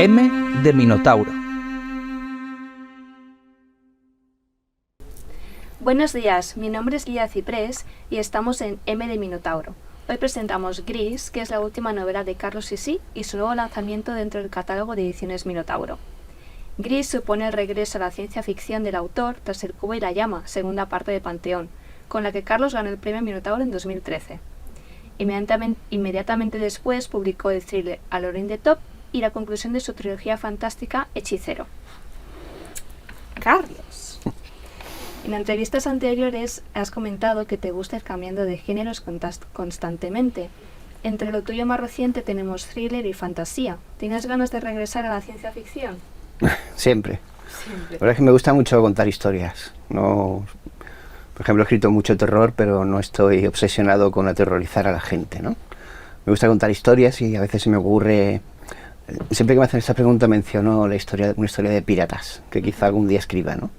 M de Minotauro. Buenos días, mi nombre es Guía Ciprés y estamos en M de Minotauro. Hoy presentamos Gris, que es la última novela de Carlos Sisi y su nuevo lanzamiento dentro del catálogo de ediciones Minotauro. Gris supone el regreso a la ciencia ficción del autor tras El Cubo y la Llama, segunda parte de Panteón, con la que Carlos ganó el premio Minotauro en 2013. Inmediatamente después publicó el thriller Alone in the Top y la conclusión de su trilogía fantástica Hechicero. Carlos, en entrevistas anteriores has comentado que te gusta ir cambiando de géneros constantemente. Entre lo tuyo más reciente tenemos thriller y fantasía. ¿Tienes ganas de regresar a la ciencia ficción? Siempre. La verdad es que me gusta mucho contar historias. No, por ejemplo, he escrito mucho terror, pero no estoy obsesionado con aterrorizar a la gente, ¿no? Me gusta contar historias y a veces se me ocurre... Siempre que me hacen esta pregunta menciono una historia de piratas, que quizá algún día escriba, ¿no?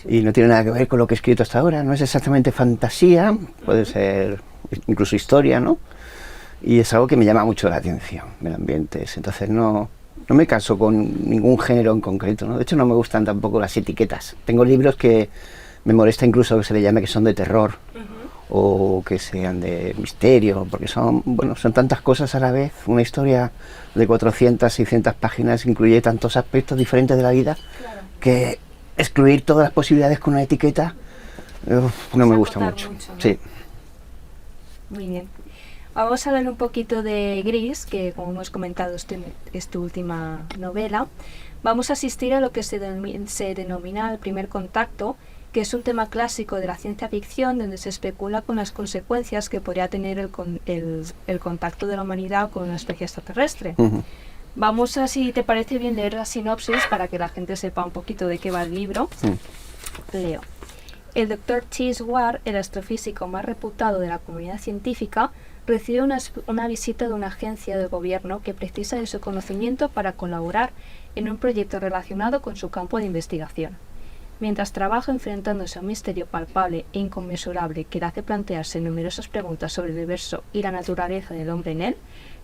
Y no tiene nada que ver con lo que he escrito hasta ahora. No es exactamente fantasía, puede ser incluso historia, ¿no? Y es algo que me llama mucho la atención, el ambiente. Entonces no me caso con ningún género en concreto, ¿no? De hecho no me gustan tampoco las etiquetas. Tengo libros que me molesta incluso que se le llame que son de terror o que sean de misterio, porque son tantas cosas a la vez. Una historia de 400, 600 páginas incluye tantos aspectos diferentes de la vida, claro, que excluir todas las posibilidades con una etiqueta no me gusta mucho. ¿No? Sí. Muy bien. Vamos a hablar un poquito de Gris, que como hemos comentado es tu última novela. Vamos a asistir a lo que se denomina el primer contacto, que es un tema clásico de la ciencia ficción donde se especula con las consecuencias que podría tener el contacto de la humanidad con una especie extraterrestre. Vamos a, si te parece bien, leer la sinopsis para que la gente sepa un poquito de qué va el libro. Leo. El Dr. Chase Ward, el astrofísico más reputado de la comunidad científica, recibe una visita de una agencia de gobierno que precisa de su conocimiento para colaborar en un proyecto relacionado con su campo de investigación. Mientras trabaja enfrentándose a un misterio palpable e inconmensurable que le hace plantearse numerosas preguntas sobre el universo y la naturaleza del hombre en él,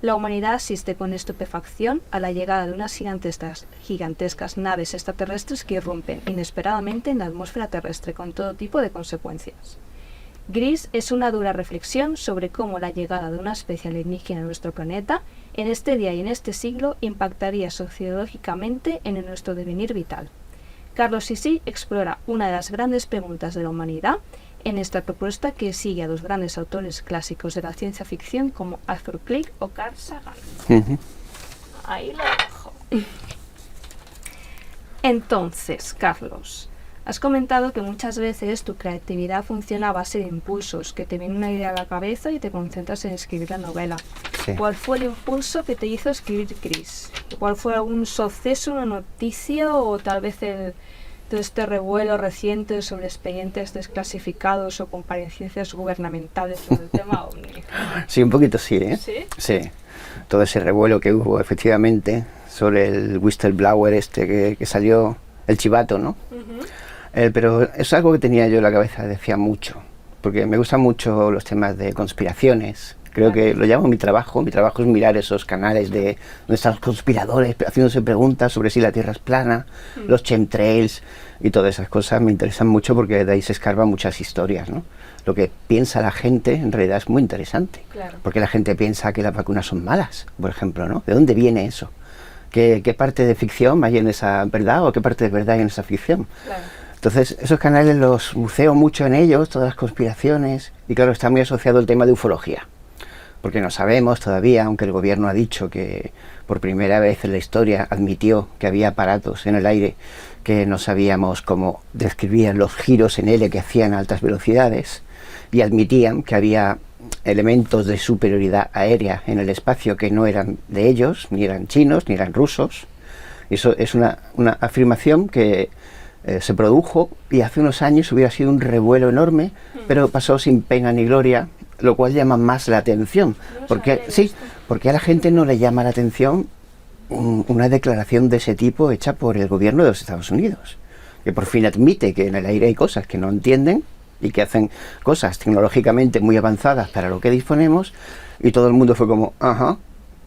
la humanidad asiste con estupefacción a la llegada de unas gigantescas naves extraterrestres que irrumpen inesperadamente en la atmósfera terrestre con todo tipo de consecuencias. Gris es una dura reflexión sobre cómo la llegada de una especie alienígena a nuestro planeta, en este día y en este siglo, impactaría sociológicamente en nuestro devenir vital. Carlos Sisi explora una de las grandes preguntas de la humanidad en esta propuesta que sigue a los grandes autores clásicos de la ciencia ficción como Arthur Clarke o Carl Sagan. Ahí lo dejo. Entonces, Carlos, has comentado que muchas veces tu creatividad funciona a base de impulsos, que te viene una idea a la cabeza y te concentras en escribir la novela. Sí. ¿Cuál fue el impulso que te hizo escribir Gris? ¿Cuál fue algún suceso, una noticia o tal vez todo este revuelo reciente sobre expedientes desclasificados o comparecencias gubernamentales sobre el tema OVNI? Sí, un poquito sí, ¿eh? ¿Sí? Sí. Todo ese revuelo que hubo efectivamente sobre el whistleblower que salió, el chivato, ¿no? Pero es algo que tenía yo en la cabeza desde hacía mucho, porque me gustan mucho los temas de conspiraciones. Creo que lo llamo mi trabajo es mirar esos canales donde están los conspiradores haciéndose preguntas sobre si la Tierra es plana, los chemtrails y todas esas cosas me interesan mucho porque de ahí se escarban muchas historias, ¿no? Lo que piensa la gente en realidad es muy interesante, claro, porque la gente piensa que las vacunas son malas, por ejemplo, ¿no? ¿De dónde viene eso? ¿Qué parte de ficción hay en esa verdad o qué parte de verdad hay en esa ficción? Claro. Entonces, esos canales los buceo mucho en ellos, todas las conspiraciones, y claro, está muy asociado el tema de ufología, porque no sabemos todavía, aunque el gobierno ha dicho que por primera vez en la historia admitió que había aparatos en el aire que no sabíamos cómo describían los giros en L que hacían a altas velocidades, y admitían que había elementos de superioridad aérea en el espacio que no eran de ellos, ni eran chinos, ni eran rusos. Eso es una afirmación que se produjo y hace unos años hubiera sido un revuelo enorme, pero pasó sin pena ni gloria, lo cual llama más la atención, porque a la gente no le llama la atención una declaración de ese tipo hecha por el gobierno de los Estados Unidos, que por fin admite que en el aire hay cosas que no entienden y que hacen cosas tecnológicamente muy avanzadas para lo que disponemos, y todo el mundo fue como, ajá,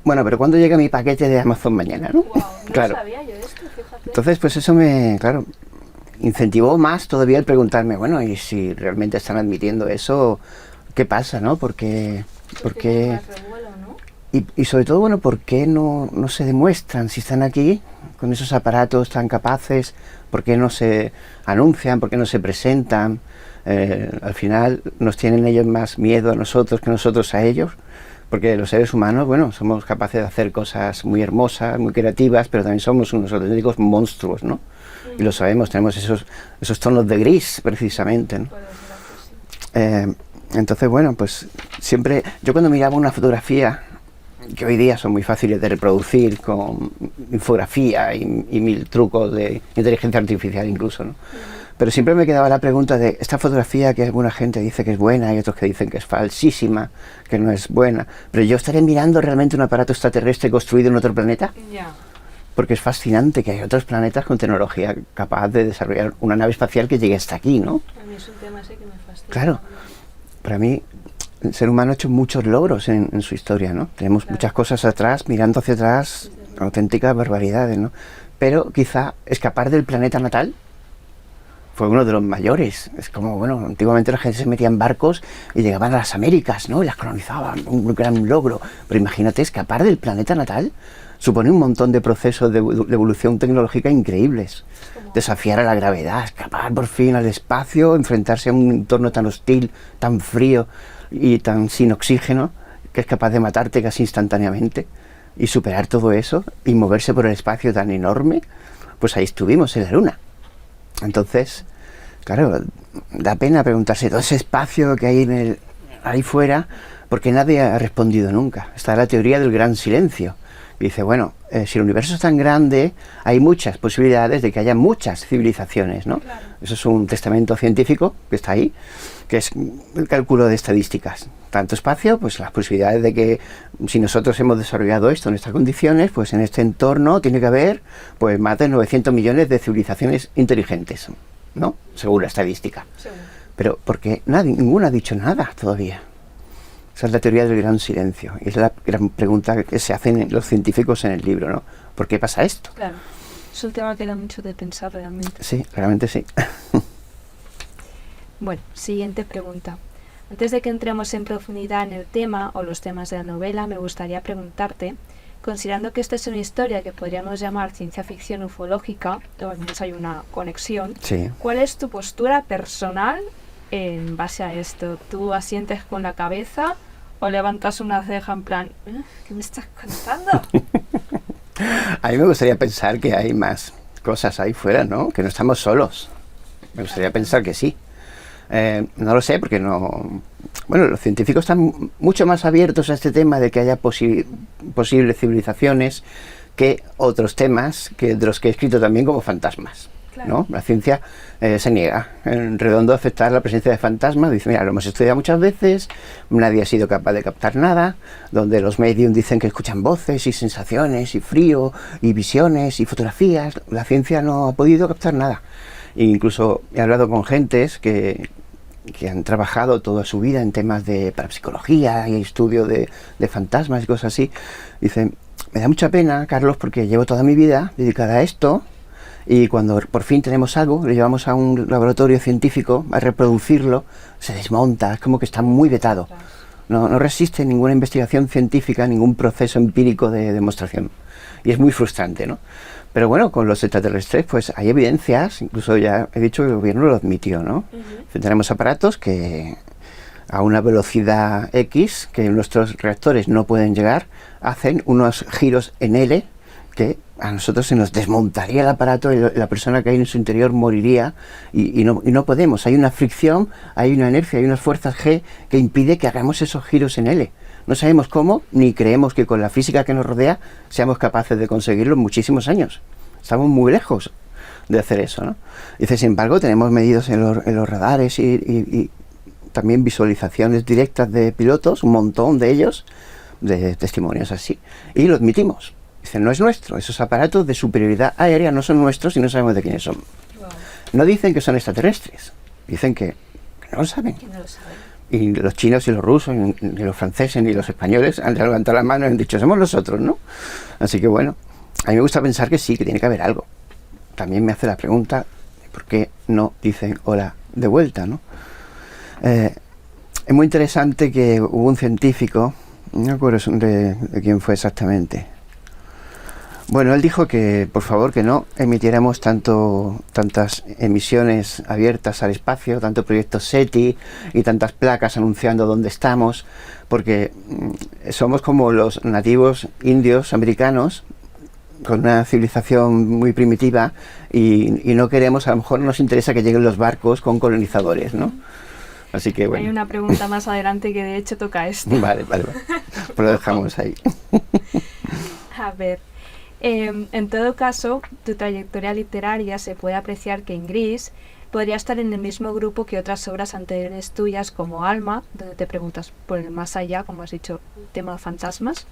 bueno, pero ¿cuándo llega mi paquete de Amazon mañana, no? Wow, no Claro. sabía yo esto, fíjate. Entonces, pues eso me, claro, incentivó más todavía el preguntarme, bueno, y si realmente están admitiendo eso, ¿qué pasa, no? Porque Tiene más revuelo, ¿no? y sobre todo, bueno, ¿por qué no se demuestran si están aquí con esos aparatos tan capaces? ¿Por qué no se anuncian? ¿Por qué no se presentan? Al final nos tienen ellos más miedo a nosotros que nosotros a ellos, porque los seres humanos, bueno, somos capaces de hacer cosas muy hermosas, muy creativas, pero también somos unos auténticos monstruos, ¿no? Y lo sabemos, tenemos esos tonos de gris, precisamente, ¿no? Por desgracia, sí. Entonces, bueno, pues siempre, yo cuando miraba una fotografía, que hoy día son muy fáciles de reproducir con infografía y mil trucos de inteligencia artificial incluso, ¿no? Pero siempre me quedaba la pregunta de esta fotografía que alguna gente dice que es buena y otros que dicen que es falsísima, que no es buena, pero yo estaré mirando realmente un aparato extraterrestre construido en otro planeta, Ya. porque es fascinante que hay otros planetas con tecnología capaz de desarrollar una nave espacial que llegue hasta aquí, ¿no? A mí es un tema ese que me fascina. Claro. Para mí, el ser humano ha hecho muchos logros en su historia, ¿no? Tenemos Claro. muchas cosas atrás, mirando hacia atrás, auténticas barbaridades, ¿no? Pero quizá escapar del planeta natal fue uno de los mayores. Es como, bueno, antiguamente la gente se metía en barcos y llegaban a las Américas, ¿no? Y las colonizaban, un gran logro. Pero imagínate, escapar del planeta natal supone un montón de procesos de evolución tecnológica increíbles. Desafiar a la gravedad, escapar por fin al espacio, enfrentarse a un entorno tan hostil, tan frío y tan sin oxígeno, que es capaz de matarte casi instantáneamente, y superar todo eso y moverse por el espacio tan enorme, pues ahí estuvimos en la Luna. Entonces, claro, da pena preguntarse todo ese espacio que hay ahí fuera, porque nadie ha respondido nunca. Está la teoría del gran silencio. Y dice, bueno, si el universo es tan grande, hay muchas posibilidades de que haya muchas civilizaciones, ¿no? Claro. Eso es un testamento científico que está ahí, que es el cálculo de estadísticas. Tanto espacio, pues las posibilidades de que si nosotros hemos desarrollado esto en estas condiciones, pues en este entorno tiene que haber pues más de 900 millones de civilizaciones inteligentes, ¿no? Según la estadística. Seguro. Pero porque ninguna ha dicho nada todavía. Esa es la teoría del gran silencio. Y es la gran pregunta que se hacen los científicos en el libro, ¿no? ¿Por qué pasa esto? Claro. Es un tema que da mucho de pensar realmente. Sí, realmente sí. Bueno, siguiente pregunta. Antes de que entremos en profundidad en el tema o los temas de la novela, me gustaría preguntarte, considerando que esta es una historia que podríamos llamar ciencia ficción ufológica, o al menos hay una conexión, Sí. ¿cuál es tu postura personal en base a esto? ¿Tú asientes con la cabeza o levantas una ceja en plan, ¿qué me estás contando? A mí me gustaría pensar que hay más cosas ahí fuera, ¿no? Que no estamos solos. Me gustaría pensar que sí. No lo sé, porque no... Bueno, los científicos están mucho más abiertos a este tema de que haya posibles civilizaciones que otros temas de los que he escrito también, como fantasmas, Claro. ¿no? La ciencia se niega en redondo a aceptar la presencia de fantasmas. Dice, mira, lo hemos estudiado muchas veces, nadie ha sido capaz de captar nada, donde los medium dicen que escuchan voces y sensaciones y frío y visiones y fotografías. La ciencia no ha podido captar nada. E incluso he hablado con gentes que han trabajado toda su vida en temas de parapsicología y estudio de fantasmas y cosas así. Dicen, me da mucha pena, Carlos, porque llevo toda mi vida dedicada a esto, y cuando por fin tenemos algo, lo llevamos a un laboratorio científico a reproducirlo, se desmonta, es como que está muy vetado. No resiste ninguna investigación científica, ningún proceso empírico de demostración. Y es muy frustrante, ¿no? Pero bueno, con los extraterrestres pues hay evidencias, incluso ya he dicho que el gobierno lo admitió, ¿no? Tenemos aparatos que a una velocidad X, que nuestros reactores no pueden llegar, hacen unos giros en L que a nosotros se nos desmontaría el aparato y la persona que hay en su interior moriría, y no podemos. Hay una fricción, hay una inercia, hay unas fuerzas G que impide que hagamos esos giros en L. No sabemos cómo, ni creemos que con la física que nos rodea seamos capaces de conseguirlo en muchísimos años. Estamos muy lejos de hacer eso, ¿no? Dice, sin embargo, tenemos medidos en los radares y también visualizaciones directas de pilotos, un montón de ellos, de testimonios así, y lo admitimos. Dicen, no es nuestro, esos aparatos de superioridad aérea no son nuestros y no sabemos de quiénes son. Wow. No dicen que son extraterrestres, dicen que no lo saben. ¿Quién no lo sabe? Y los chinos y los rusos, ni los franceses, ni los españoles han levantado las manos y han dicho, somos nosotros, ¿no? Así que bueno, a mí me gusta pensar que sí, que tiene que haber algo. También me hace la pregunta, ¿por qué no dicen hola de vuelta, no? Es muy interesante que hubo un científico, no me acuerdo de quién fue exactamente. Bueno, él dijo que, por favor, que no emitiéramos tantas emisiones abiertas al espacio, tanto proyectos SETI y tantas placas anunciando dónde estamos, porque somos como los nativos indios americanos, con una civilización muy primitiva, y no queremos, a lo mejor no nos interesa que lleguen los barcos con colonizadores, ¿no? Así que bueno. Hay una pregunta más adelante que de hecho toca esto. Vale. Pues lo dejamos ahí. A ver. En todo caso, tu trayectoria literaria se puede apreciar que en Gris podría estar en el mismo grupo que otras obras anteriores tuyas como Alma, donde te preguntas por el más allá, como has dicho, tema de fantasmas.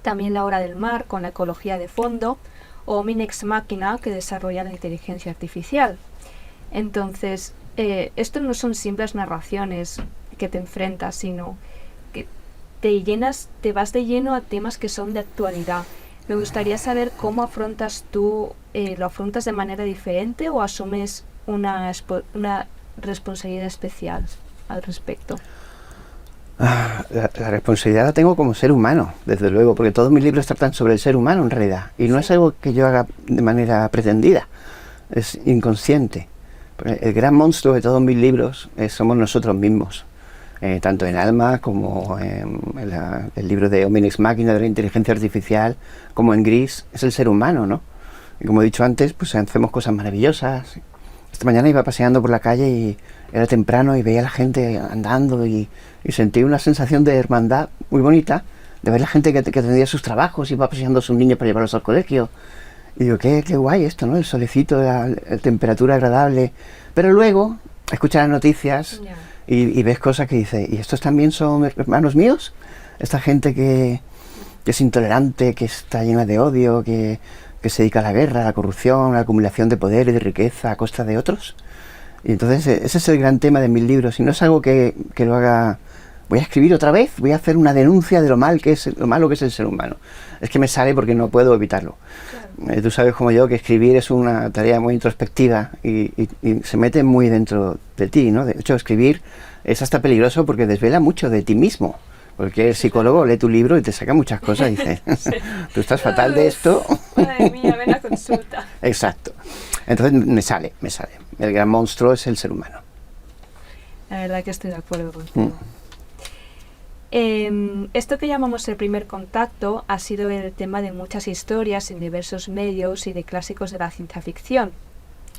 También La hora del mar, con la ecología de fondo, o Min ex machina, que desarrolla la inteligencia artificial. Entonces, esto no son simples narraciones que te enfrentas, sino que te vas de lleno a temas que son de actualidad. Me gustaría saber cómo afrontas tú, ¿lo afrontas de manera diferente o asumes una responsabilidad especial al respecto? La responsabilidad la tengo como ser humano, desde luego, porque todos mis libros tratan sobre el ser humano en realidad, y no es algo que yo haga de manera pretendida, es inconsciente. El gran monstruo de todos mis libros somos nosotros mismos. Tanto en Alma como en el libro de Min ex machina, de la inteligencia artificial, como en Gris, es el ser humano, ¿no? Y como he dicho antes, pues hacemos cosas maravillosas. Esta mañana iba paseando por la calle y era temprano y veía a la gente andando y sentí una sensación de hermandad muy bonita, de ver la gente que atendía sus trabajos, iba paseando a sus niños para llevarlos al colegio. Y digo, qué guay esto, ¿no? El solecito, la temperatura agradable. Pero luego, escuchas las noticias... Yeah. Y ves cosas que dices, ¿y estos también son hermanos míos? Esta gente que es intolerante, que está llena de odio, que se dedica a la guerra, a la corrupción, a la acumulación de poder y de riqueza a costa de otros. Y entonces ese es el gran tema de mis libros. Y no es algo que lo haga... Voy a escribir otra vez, voy a hacer una denuncia de lo malo que es el ser humano. Es que me sale porque no puedo evitarlo. Claro. Tú sabes como yo que escribir es una tarea muy introspectiva y se mete muy dentro de ti, ¿no? De hecho, escribir es hasta peligroso porque desvela mucho de ti mismo. Porque el psicólogo lee tu libro y te saca muchas cosas y dice, sí. Tú estás fatal de esto. Madre mía, ven a consulta. Exacto. Entonces me sale. El gran monstruo es el ser humano. La verdad que estoy de acuerdo contigo. Esto que llamamos el primer contacto ha sido el tema de muchas historias en diversos medios y de clásicos de la ciencia ficción.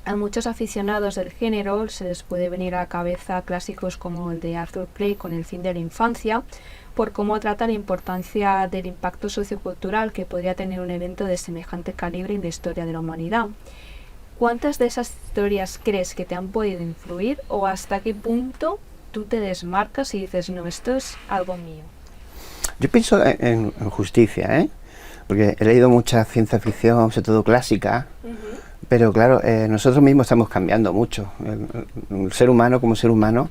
A muchos aficionados del género se les puede venir a la cabeza clásicos como el de Arthur Clarke con El fin de la infancia, por cómo trata la importancia del impacto sociocultural que podría tener un evento de semejante calibre en la historia de la humanidad. ¿Cuántas de esas historias crees que te han podido influir o hasta qué punto tú te desmarcas y dices, no, esto es algo mío? Yo pienso en justicia, porque he leído mucha ciencia ficción, sobre todo clásica, pero claro, nosotros mismos estamos cambiando mucho. El ser humano como ser humano,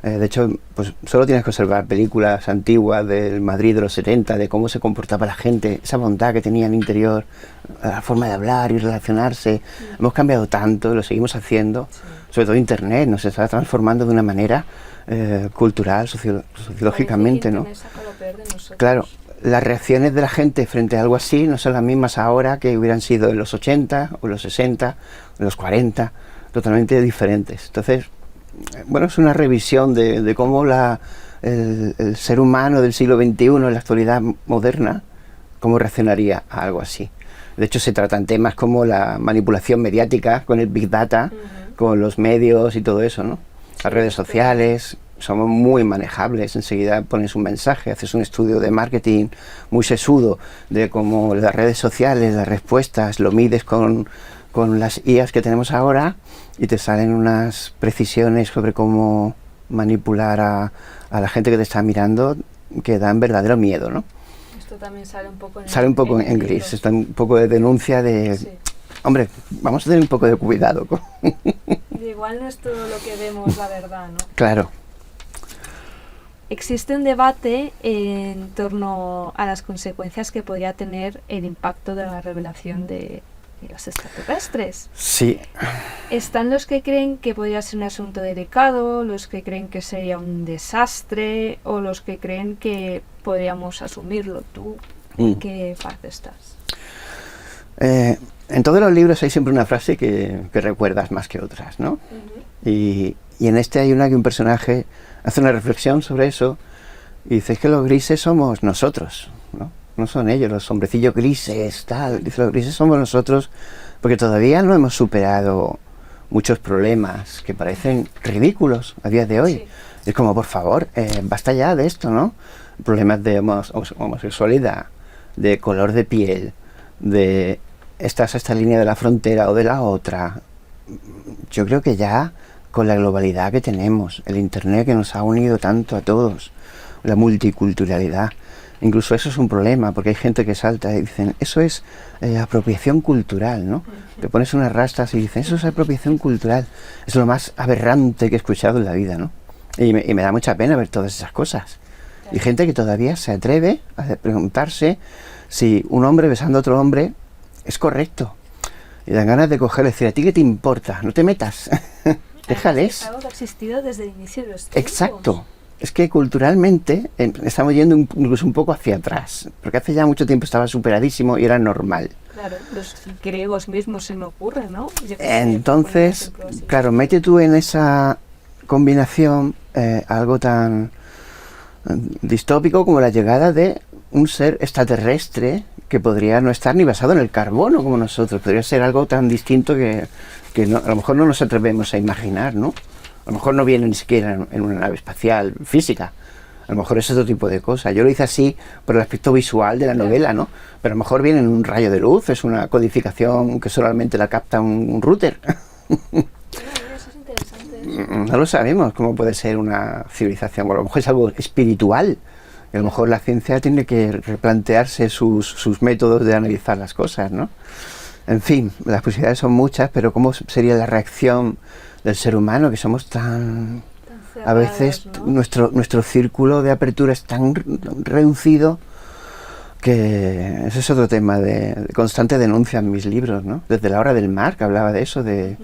de hecho, pues solo tienes que observar películas antiguas del Madrid de los 70, de cómo se comportaba la gente, esa bondad que tenía en el interior, la forma de hablar y relacionarse. Hemos cambiado tanto, lo seguimos haciendo, sobre todo Internet nos está transformando de una manera cultural, sociológicamente, ¿no? Claro, las reacciones de la gente frente a algo así no son las mismas ahora que hubieran sido en los 80 o en los 60, en los 40, totalmente diferentes. Entonces, bueno, es una revisión de cómo el ser humano del siglo XXI, en la actualidad moderna, cómo reaccionaría a algo así. De hecho, se tratan temas como la manipulación mediática con el Big Data, con los medios y todo eso, ¿no? Las redes sociales, somos muy manejables, enseguida pones un mensaje, haces un estudio de marketing muy sesudo de cómo las redes sociales, las respuestas, lo mides con las IAs que tenemos ahora y te salen unas precisiones sobre cómo manipular a la gente que te está mirando que dan verdadero miedo, ¿no? Esto también sale un poco en Gris, está un poco de denuncia de... Sí. Hombre, vamos a tener un poco de cuidado. Igual no es todo lo que vemos, la verdad, ¿no? Claro. existe un debate en torno a las consecuencias que podría tener el impacto de la revelación de los extraterrestres. Sí. Están los que creen que podría ser un asunto delicado, los que creen que sería un desastre, o los que creen que podríamos asumirlo. ¿Tú en qué parte estás? En todos los libros hay siempre una frase que recuerdas más que otras, ¿no? Y en este hay una que un personaje hace una reflexión sobre eso y dice, es que los grises somos nosotros, ¿no? No son ellos, los hombrecillos grises, tal. Dice, los grises somos nosotros porque todavía no hemos superado muchos problemas que parecen ridículos a día de hoy. Sí. Es como, por favor, basta ya de esto, ¿no? Problemas de homosexualidad, de color de piel, de estás a esta línea de la frontera o de la otra. Yo creo que ya con la globalidad que tenemos, el internet que nos ha unido tanto a todos, la multiculturalidad, incluso eso es un problema, porque hay gente que salta y dicen, eso es apropiación cultural, ¿no? Te pones unas rastas y dicen, eso es apropiación cultural. Es lo más aberrante que he escuchado en la vida, ¿no? Y me da mucha pena ver todas esas cosas. Y gente que todavía se atreve a preguntarse si un hombre besando a otro hombre es correcto. Y dan ganas de cogerle y decir, ¿a ti qué te importa? No te metas. Déjales. Es algo que ha existido desde el inicio de los tiempos. Exacto. Es que culturalmente estamos yendo incluso un poco hacia atrás, porque hace ya mucho tiempo estaba superadísimo y era normal. Claro, los griegos mismos se me ocurre, ¿no? Entonces, claro, mete tú en esa combinación algo tan distópico como la llegada de un ser extraterrestre que podría no estar ni basado en el carbono como nosotros, podría ser algo tan distinto que no, a lo mejor no nos atrevemos a imaginar, ¿no? A lo mejor no viene ni siquiera en una nave espacial física, a lo mejor es otro tipo de cosa. Yo lo hice así por el aspecto visual de la novela, ¿no? Pero a lo mejor viene en un rayo de luz, es una codificación que solamente la capta un router. Eso es interesante. No lo sabemos cómo puede ser una civilización, o a lo mejor es algo espiritual. Y a lo mejor la ciencia tiene que replantearse sus métodos de analizar las cosas, ¿no? En fin, las posibilidades son muchas, pero ¿cómo sería la reacción del ser humano, que somos tan cerrados, a veces, ¿no? Nuestro círculo de apertura es tan reducido que ese es otro tema de constante denuncia en mis libros, ¿no? Desde La hora del mar, que hablaba de eso, de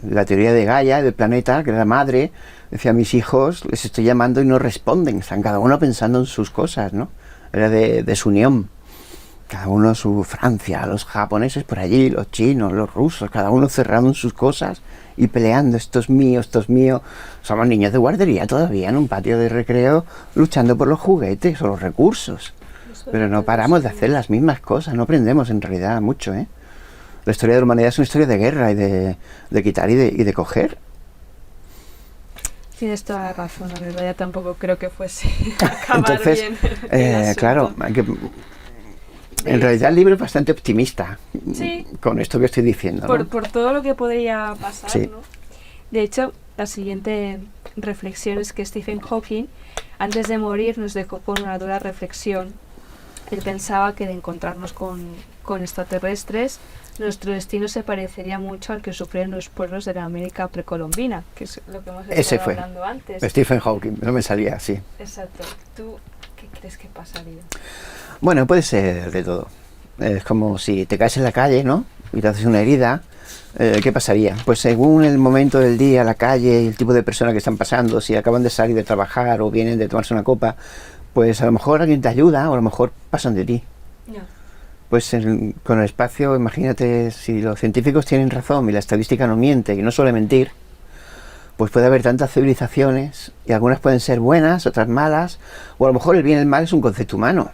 la teoría de Gaia, del planeta, que era la madre, decía, mis hijos les estoy llamando y no responden, están cada uno pensando en sus cosas, ¿no? Era de desunión. Cada uno su Francia, los japoneses por allí, los chinos, los rusos, cada uno cerrado en sus cosas y peleando, esto es mío, esto es mío. Somos niños de guardería todavía en un patio de recreo luchando por los juguetes o los recursos. Pero no paramos de hacer las mismas cosas, no aprendemos en realidad mucho, ¿eh? La historia de la humanidad es una historia de guerra y de quitar y de coger. Tienes toda la razón, la verdad tampoco creo que fuese acabar entonces, bien. Claro, hay que... En realidad el libro es bastante optimista, sí, con esto que estoy diciendo, ¿no? Por todo lo que podría pasar, sí. ¿no? De hecho, la siguiente reflexión es que Stephen Hawking, antes de morir, nos dejó con una dura reflexión. Él pensaba que de encontrarnos con extraterrestres, nuestro destino se parecería mucho al que sufrieron los pueblos de la América precolombina, que es lo que hemos estado hablando antes. Stephen Hawking, no me salía así. Exacto. ¿Tú qué crees que pasaría? Bueno, puede ser de todo. Es como si te caes en la calle, ¿no? Y te haces una herida. ¿Qué pasaría? Pues según el momento del día, la calle y el tipo de personas que están pasando, si acaban de salir de trabajar o vienen de tomarse una copa, pues a lo mejor alguien te ayuda o a lo mejor pasan de ti. No. Pues con el espacio, imagínate, si los científicos tienen razón y la estadística no miente y no suele mentir, pues puede haber tantas civilizaciones y algunas pueden ser buenas, otras malas, o a lo mejor el bien y el mal es un concepto humano.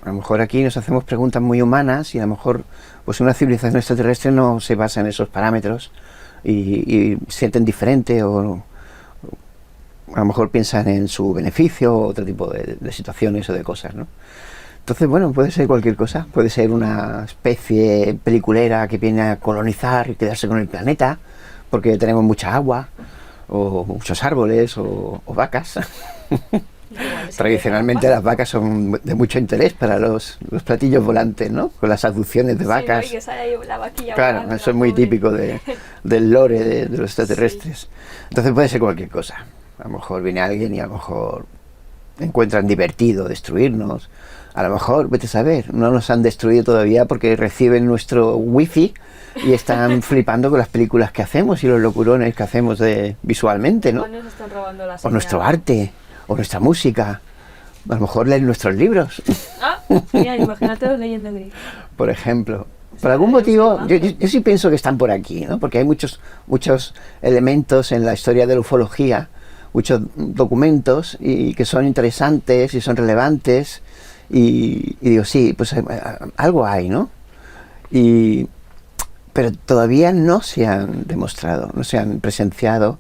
A lo mejor aquí nos hacemos preguntas muy humanas y a lo mejor pues una civilización extraterrestre no se basa en esos parámetros y sienten diferente o a lo mejor piensan en su beneficio o otro tipo de situaciones o de cosas, ¿no? Entonces, bueno, puede ser cualquier cosa. Puede ser una especie peliculera que viene a colonizar y quedarse con el planeta porque tenemos mucha agua o muchos árboles o vacas. Tradicionalmente las vacas son de mucho interés para los platillos volantes, ¿no? Con las abducciones de vacas. Sí, ¿no? Y que sale ahí la vaquilla claro, volando, eso es muy típico del lore de los extraterrestres. Sí. Entonces puede ser cualquier cosa. A lo mejor viene alguien y a lo mejor encuentran divertido destruirnos. A lo mejor, vete a saber, no nos han destruido todavía porque reciben nuestro wifi y están flipando con las películas que hacemos y los locurones que hacemos visualmente, ¿no? O nos están robando la O señal. nuestro arte, o nuestra música. A lo mejor leen nuestros libros, Ah, mira, imagínate leyendo Gris. por ejemplo. Por algún motivo, yo sí pienso que están por aquí, ¿no? Porque hay muchos elementos en la historia de la ufología, muchos documentos y que son interesantes y son relevantes. Y digo, sí, pues algo hay, ¿no? Pero todavía no se han demostrado, no se han presenciado,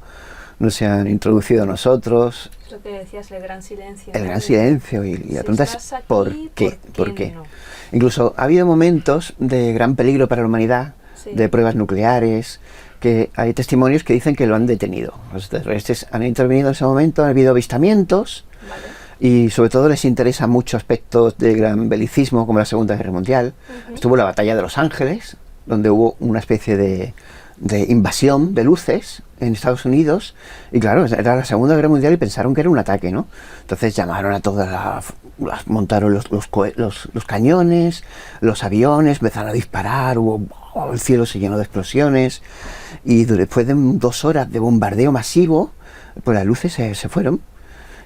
no se han introducido a nosotros. Es lo que decías, el gran silencio. El gran silencio. Y la pregunta es, ¿por qué? ¿Por qué no? Incluso ha habido momentos de gran peligro para la humanidad, Sí. de pruebas nucleares, que hay testimonios que dicen que lo han detenido. Los extraterrestres han intervenido en ese momento, ha habido avistamientos. Vale. Y sobre todo les interesa mucho aspectos de gran belicismo, como la Segunda Guerra Mundial. Estuvo la Batalla de Los Ángeles, donde hubo una especie de invasión de luces en Estados Unidos. Y claro, era la Segunda Guerra Mundial y pensaron que era un ataque, ¿no? Entonces llamaron a todas montaron los cañones, los aviones, empezaron a disparar, el cielo se llenó de explosiones. Y después de 2 horas de bombardeo masivo, pues las luces se fueron.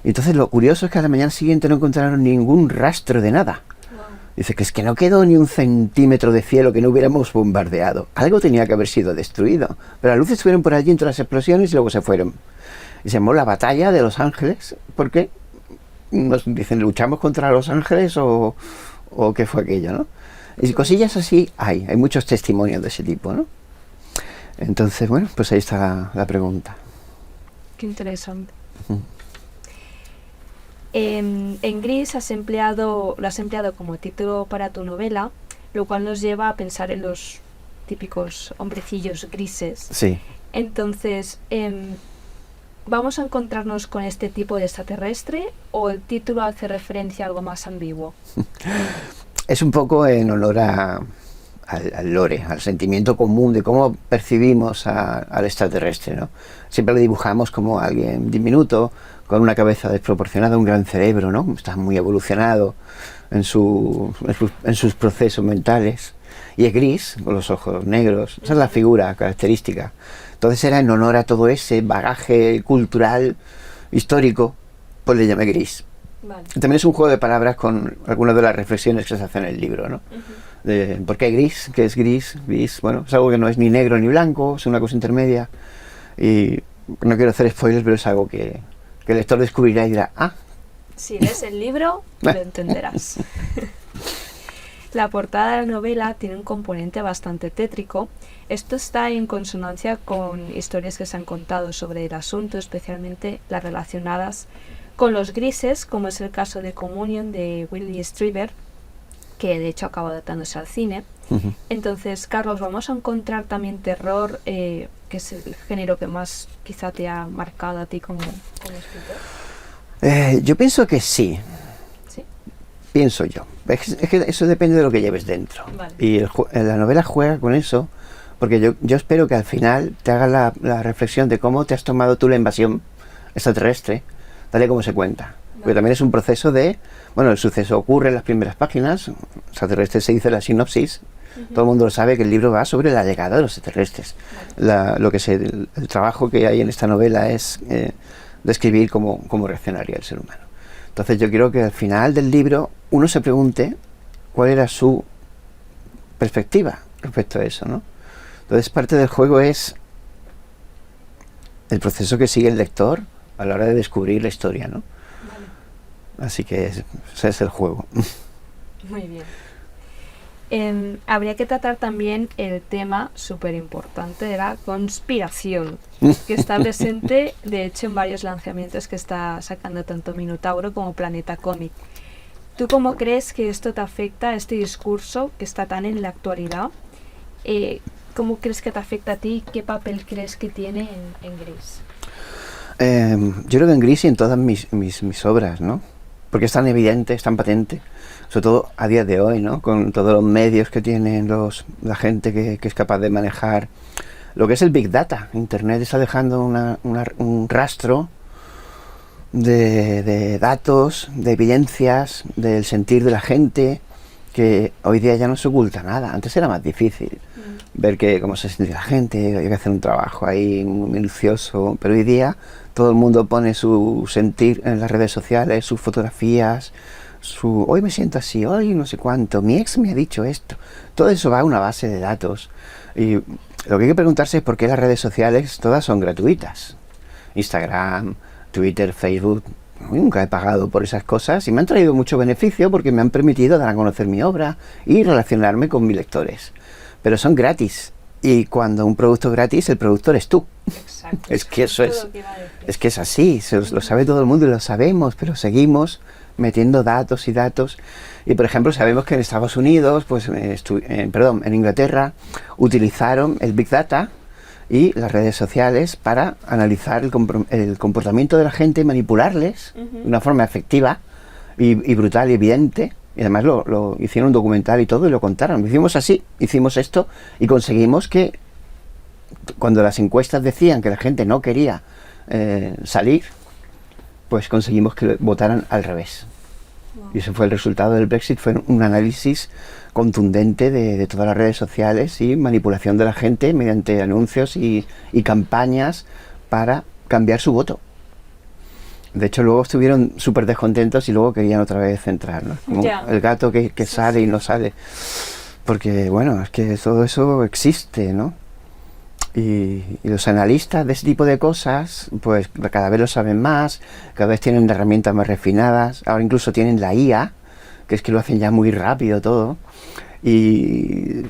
Y entonces lo curioso es que a la mañana siguiente no encontraron ningún rastro de nada. Wow. Dice que es que no quedó ni un centímetro de cielo que no hubiéramos bombardeado. Algo tenía que haber sido destruido. Pero las luces estuvieron por allí entre las explosiones y luego se fueron. Y se llamó la Batalla de Los Ángeles. ¿Por qué? Nos dicen, ¿luchamos contra Los Ángeles o qué fue aquello, no? Y cosillas así hay muchos testimonios de ese tipo, ¿no? Entonces, bueno, pues ahí está la pregunta. Qué interesante. En Gris lo has empleado como título para tu novela, lo cual nos lleva a pensar en los típicos hombrecillos grises. Sí. Entonces, ¿vamos a encontrarnos con este tipo de extraterrestre o el título hace referencia a algo más ambiguo? Es un poco en honor al lore, al sentimiento común de cómo percibimos al extraterrestre, ¿no? Siempre lo dibujamos como alguien diminuto, con una cabeza desproporcionada, un gran cerebro, ¿no? Está muy evolucionado en sus procesos mentales. Y es gris, con los ojos negros. Esa es la figura característica. Entonces era en honor a todo ese bagaje cultural, histórico, pues le llamé Gris. Vale. También es un juego de palabras con algunas de las reflexiones que se hacen en el libro, ¿no? De ¿por qué gris? ¿Qué es gris? Gris, bueno, es algo que no es ni negro ni blanco, es una cosa intermedia. Y no quiero hacer spoilers, pero es algo que el lector descubrirá y dirá, ah. Si lees el libro, lo entenderás. La portada de la novela tiene un componente bastante tétrico. Esto está en consonancia con historias que se han contado sobre el asunto, especialmente las relacionadas con los grises, como es el caso de Communion de Willie Strieber, que de hecho acaba adaptándose al cine. Entonces, Carlos, ¿vamos a encontrar también terror, que es el género que más quizá te ha marcado a ti como escritor? Yo pienso que sí. ¿Sí? Pienso yo. Es que eso depende de lo que lleves dentro. Vale. Y la novela juega con eso, porque yo espero que al final te haga la reflexión de cómo te has tomado tú la invasión extraterrestre, tal y como se cuenta. Porque también es un proceso de, bueno, el suceso ocurre en las primeras páginas, extraterrestres se dice la sinopsis, todo el mundo lo sabe que el libro va sobre la llegada de los extraterrestres. El trabajo que hay en esta novela es describir cómo reaccionaría el ser humano. Entonces yo quiero que al final del libro uno se pregunte cuál era su perspectiva respecto a eso, ¿no? Entonces parte del juego es el proceso que sigue el lector a la hora de descubrir la historia, ¿no? Así que ese es el juego. Muy bien. Habría que tratar también el tema súper importante de la conspiración, que está presente, de hecho, en varios lanzamientos que está sacando tanto Minotauro como Planeta Cómic. ¿Tú cómo crees que esto te afecta, este discurso que está tan en la actualidad? ¿Cómo crees que te afecta a ti? ¿Qué papel crees que tiene en Gris? Yo creo que en Gris y en todas mis obras, ¿no? Porque es tan evidente, es tan patente, sobre todo a día de hoy, ¿no? Con todos los medios que tienen la gente que es capaz de manejar lo que es el Big Data. Internet está dejando un rastro de datos, de evidencias, del sentir de la gente, que hoy día ya no se oculta nada. Antes era más difícil ver cómo se siente la gente, hay que hacer un trabajo ahí muy minucioso, pero hoy día todo el mundo pone su sentir en las redes sociales, sus fotografías, hoy me siento así, hoy no sé cuánto, mi ex me ha dicho esto. Todo eso va a una base de datos. Y lo que hay que preguntarse es por qué las redes sociales todas son gratuitas. Instagram, Twitter, Facebook. Nunca he pagado por esas cosas y me han traído mucho beneficio porque me han permitido dar a conocer mi obra y relacionarme con mis lectores. Pero son gratis. Y cuando un producto es gratis, el productor es tú. Exacto. Es que eso es que es así, lo sabe todo el mundo y lo sabemos, pero seguimos metiendo datos y datos. Y por ejemplo, sabemos que en Estados Unidos, pues en Inglaterra, utilizaron el Big Data y las redes sociales para analizar el comportamiento de la gente, manipularles de una forma efectiva y brutal y evidente. Y además lo hicieron un documental y todo y lo contaron. Lo hicimos así, hicimos esto y conseguimos que cuando las encuestas decían que la gente no quería salir, pues conseguimos que votaran al revés. Wow. Y ese fue el resultado del Brexit, fue un análisis contundente de todas las redes sociales y manipulación de la gente mediante anuncios y campañas para cambiar su voto. De hecho, luego estuvieron súper descontentos y luego querían otra vez entrar, ¿no? Como el gato que sale y no sale. Porque, bueno, es que todo eso existe, ¿no? Y los analistas de ese tipo de cosas, pues cada vez lo saben más, cada vez tienen herramientas más refinadas. Ahora incluso tienen la IA, que es que lo hacen ya muy rápido todo. Y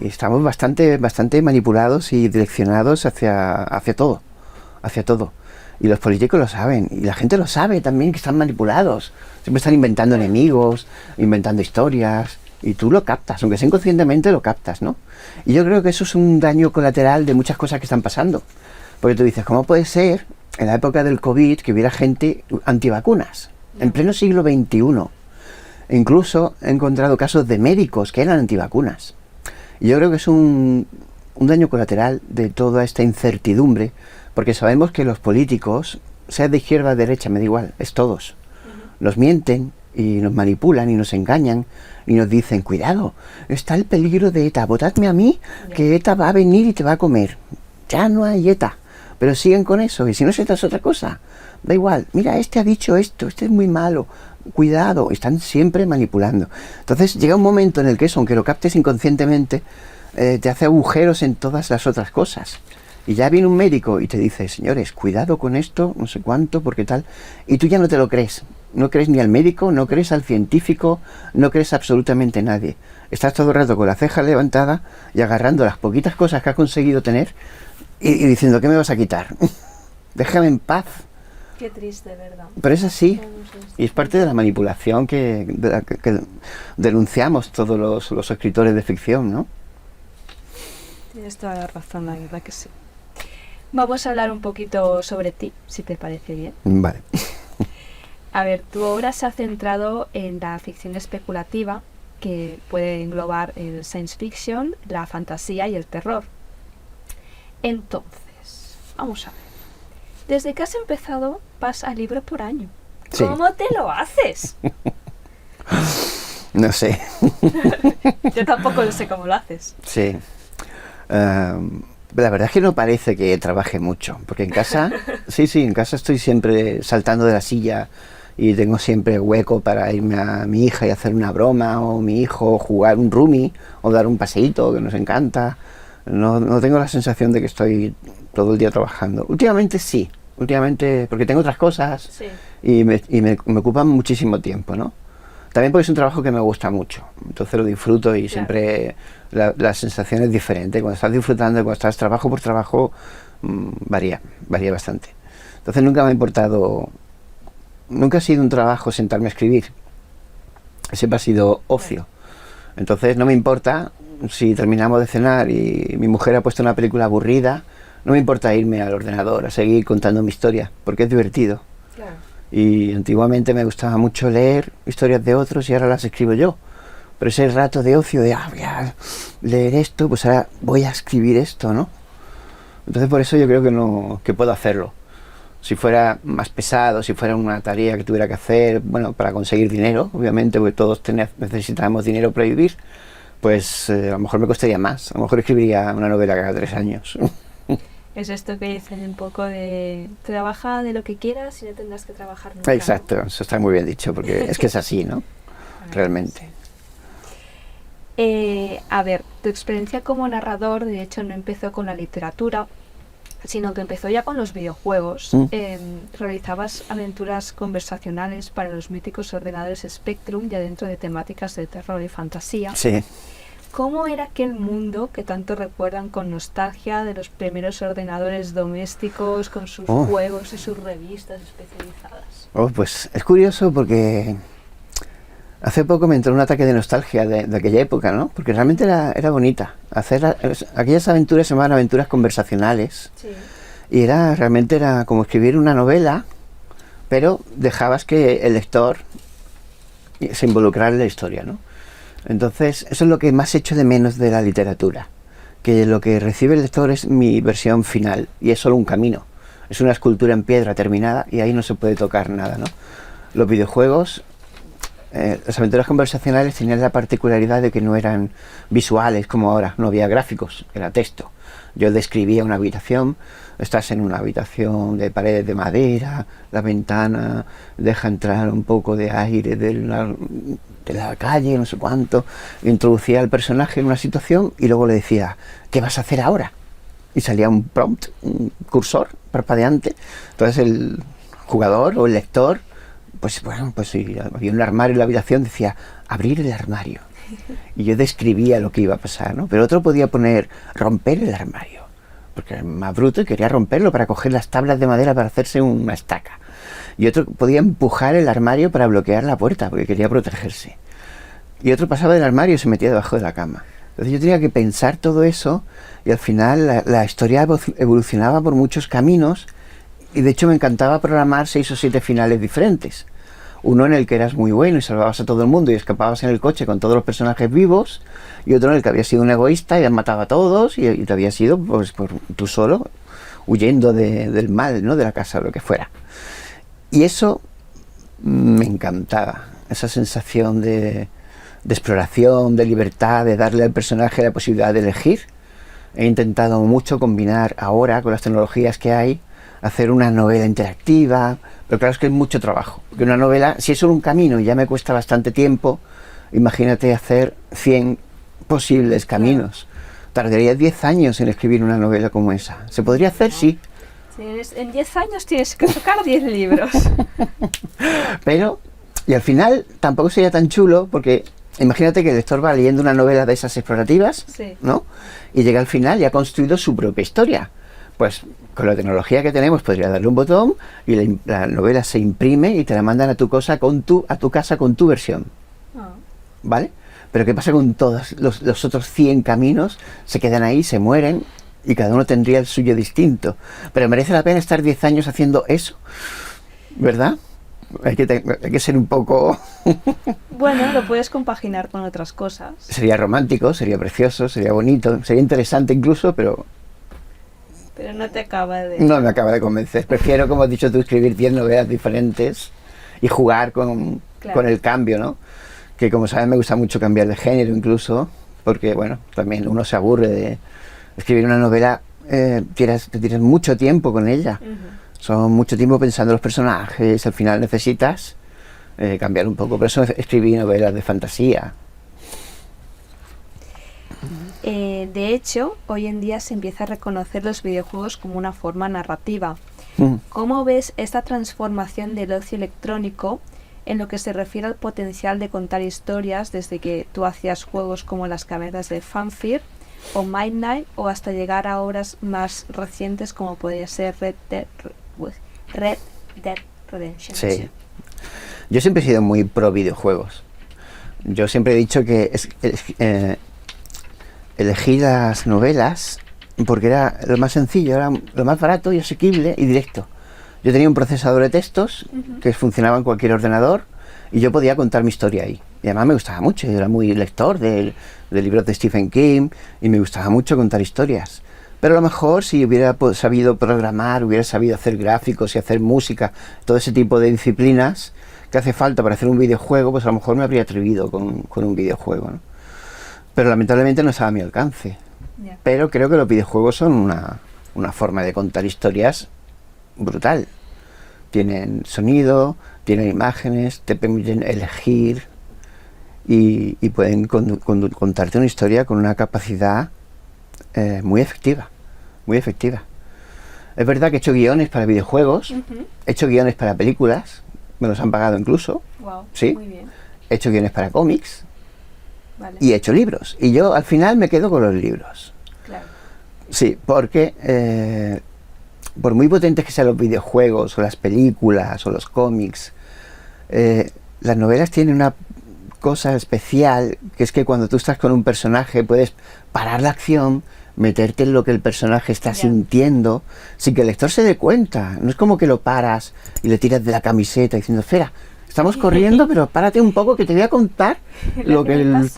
estamos bastante manipulados y direccionados hacia todo. Y los políticos lo saben, y la gente lo sabe también, que están manipulados. Siempre están inventando enemigos, inventando historias, y tú lo captas, aunque sea inconscientemente lo captas, ¿no? Y yo creo que eso es un daño colateral de muchas cosas que están pasando. Porque tú dices, ¿cómo puede ser en la época del COVID que hubiera gente antivacunas? En pleno siglo XXI. E incluso he encontrado casos de médicos que eran antivacunas. Y yo creo que es un daño colateral de toda esta incertidumbre, porque sabemos que los políticos, sea de izquierda o de derecha, me da igual, es todos. Nos mienten y nos manipulan y nos engañan y nos dicen, cuidado, está el peligro de ETA, votadme a mí, que ETA va a venir y te va a comer. Ya no hay ETA, pero siguen con eso, y si no es ETA es otra cosa. Da igual, mira, este ha dicho esto, este es muy malo, cuidado, están siempre manipulando. Entonces llega un momento en el que eso, aunque lo captes inconscientemente, te hace agujeros en todas las otras cosas. Y ya viene un médico y te dice, señores, cuidado con esto, no sé cuánto, porque tal, y tú ya no te lo crees. No crees ni al médico, no crees al científico, no crees absolutamente a nadie. Estás todo el rato con la ceja levantada y agarrando las poquitas cosas que has conseguido tener y diciendo, ¿qué me vas a quitar? Déjame en paz. Qué triste, ¿verdad? Pero es así, y es parte de la manipulación que denunciamos todos los escritores de ficción, ¿no? Tienes toda la razón, la verdad que sí. Vamos a hablar un poquito sobre ti, si te parece bien. Vale. A ver, tu obra se ha centrado en la ficción especulativa, que puede englobar el science fiction, la fantasía y el terror. Entonces, vamos a ver. Desde que has empezado, vas a libro por año. Sí. ¿Cómo te lo haces? No sé. Yo tampoco lo sé cómo lo haces. Sí. La verdad es que no parece que trabaje mucho, porque en casa, sí, en casa estoy siempre saltando de la silla y tengo siempre hueco para irme a mi hija y hacer una broma, o mi hijo jugar un roomie, o dar un paseíto que nos encanta. No tengo la sensación de que estoy todo el día trabajando. Últimamente sí, porque tengo otras cosas, sí, y me ocupan muchísimo tiempo, ¿no? También porque es un trabajo que me gusta mucho, entonces lo disfruto y siempre la sensación es diferente. Cuando estás disfrutando y cuando estás trabajo por trabajo, varía bastante. Entonces nunca me ha importado, nunca ha sido un trabajo sentarme a escribir, siempre ha sido ocio. Entonces no me importa si terminamos de cenar y mi mujer ha puesto una película aburrida, no me importa irme al ordenador a seguir contando mi historia, porque es divertido. Claro. Y antiguamente me gustaba mucho leer historias de otros y ahora las escribo yo. Pero ese rato de ocio de, voy a leer esto, pues ahora voy a escribir esto, ¿no? Entonces por eso yo creo que puedo hacerlo. Si fuera más pesado, si fuera una tarea que tuviera que hacer, bueno, para conseguir dinero, obviamente, porque todos necesitamos dinero para vivir, pues a lo mejor me costaría más. A lo mejor escribiría una novela cada 3 años. Es esto que dicen un poco de trabaja de lo que quieras y no tendrás que trabajar nunca. Exacto, eso está muy bien dicho, porque es que es así, ¿no? Realmente. A ver, tu experiencia como narrador, de hecho, no empezó con la literatura, sino que empezó ya con los videojuegos. Realizabas aventuras conversacionales para los míticos ordenadores Spectrum, ya dentro de temáticas de terror y fantasía. Sí. ¿Cómo era aquel mundo que tanto recuerdan con nostalgia de los primeros ordenadores domésticos, con sus juegos y sus revistas especializadas? Pues es curioso porque hace poco me entró un ataque de nostalgia de aquella época, ¿no? Porque realmente era bonita. Aquellas aventuras se llamaban aventuras conversacionales. Sí. Y realmente era como escribir una novela, pero dejabas que el lector se involucrara en la historia, ¿no? Entonces, eso es lo que más echo de menos de la literatura, que lo que recibe el lector es mi versión final, y es solo un camino, es una escultura en piedra terminada, y ahí no se puede tocar nada, ¿no? Los videojuegos, las aventuras conversacionales tenían la particularidad de que no eran visuales como ahora, no había gráficos, era texto. Yo describía una habitación, estás en una habitación de paredes de madera, la ventana deja entrar un poco de aire de la calle, no sé cuánto, introducía al personaje en una situación y luego le decía, ¿qué vas a hacer ahora? Y salía un prompt, un cursor parpadeante. Entonces el jugador o el lector, pues si había un armario en la habitación, decía, abrir el armario. Y yo describía lo que iba a pasar, ¿no? Pero otro podía poner, romper el armario, porque era más bruto y quería romperlo para coger las tablas de madera para hacerse una estaca. Y otro podía empujar el armario para bloquear la puerta, porque quería protegerse. Y otro pasaba del armario y se metía debajo de la cama. Entonces yo tenía que pensar todo eso, y al final la historia evolucionaba por muchos caminos, y de hecho me encantaba programar 6 o 7 finales diferentes. Uno en el que eras muy bueno y salvabas a todo el mundo y escapabas en el coche con todos los personajes vivos, y otro en el que habías sido un egoísta y has matado a todos y te habías ido pues, tú solo, huyendo del mal, ¿no? De la casa o lo que fuera. Y eso me encantaba, esa sensación de exploración, de libertad, de darle al personaje la posibilidad de elegir. He intentado mucho combinar ahora con las tecnologías que hay, hacer una novela interactiva, pero claro, es que es mucho trabajo, porque una novela, si es solo un camino y ya me cuesta bastante tiempo, imagínate hacer 100 posibles caminos. Tardaría 10 años en escribir una novela como esa. ¿Se podría hacer? Sí. En 10 años tienes que tocar 10 libros. Pero, y al final tampoco sería tan chulo, porque imagínate que el lector va leyendo una novela de esas explorativas, sí, ¿no? Y llega al final y ha construido su propia historia. Pues con la tecnología que tenemos podría darle un botón y la novela se imprime y te la mandan a tu casa con tu versión. ¿Vale? Pero ¿qué pasa con todos los otros 100 caminos? Se quedan ahí, se mueren y cada uno tendría el suyo distinto. Pero merece la pena estar 10 años haciendo eso, ¿verdad? Hay que ser un poco... Bueno, lo puedes compaginar con otras cosas. Sería romántico, sería precioso, sería bonito, sería interesante incluso, pero no te acaba de... No me acaba de convencer. Prefiero, como has dicho tú, escribir 10 novelas diferentes y jugar con el cambio, ¿no? Que como sabes me gusta mucho cambiar de género incluso, porque bueno, también uno se aburre de escribir una novela, te tiras mucho tiempo con ella. Son mucho tiempo pensando en los personajes, al final necesitas cambiar un poco. Por eso escribí novelas de fantasía. De hecho, hoy en día se empieza a reconocer los videojuegos como una forma narrativa. ¿Cómo ves esta transformación del ocio electrónico en lo que se refiere al potencial de contar historias, desde que tú hacías juegos como las cavernas de Fanfir o Midnight, o hasta llegar a obras más recientes como podría ser Red Dead Redemption? Sí. Yo siempre he sido muy pro videojuegos. Yo siempre he dicho que elegí las novelas porque era lo más sencillo, era lo más barato y asequible y directo. Yo tenía un procesador de textos que funcionaba en cualquier ordenador y yo podía contar mi historia ahí. Y además me gustaba mucho, yo era muy lector de libros de Stephen King y me gustaba mucho contar historias. Pero a lo mejor si hubiera sabido programar, hubiera sabido hacer gráficos y hacer música, todo ese tipo de disciplinas que hace falta para hacer un videojuego, pues a lo mejor me habría atrevido con un videojuego, ¿no? Pero lamentablemente no estaba a mi alcance. Ya. Pero creo que los videojuegos son una forma de contar historias brutal. Tienen sonido, tienen imágenes, te permiten elegir y pueden contarte una historia con una capacidad muy efectiva, muy efectiva. Es verdad que he hecho guiones para videojuegos, he hecho guiones para películas, me los han pagado incluso, Wow, sí. muy bien. He hecho guiones para cómics Vale. y he hecho libros. Y yo al final me quedo con los libros. Claro. Sí, porque por muy potentes que sean los videojuegos o las películas o los cómics, las novelas tienen una cosa especial, que es que cuando tú estás con un personaje puedes parar la acción, meterte en lo que el personaje está sintiendo sin que el lector se dé cuenta. No es como que lo paras y le tiras de la camiseta diciendo, espera, estamos corriendo, pero párate un poco que te voy a contar lo que el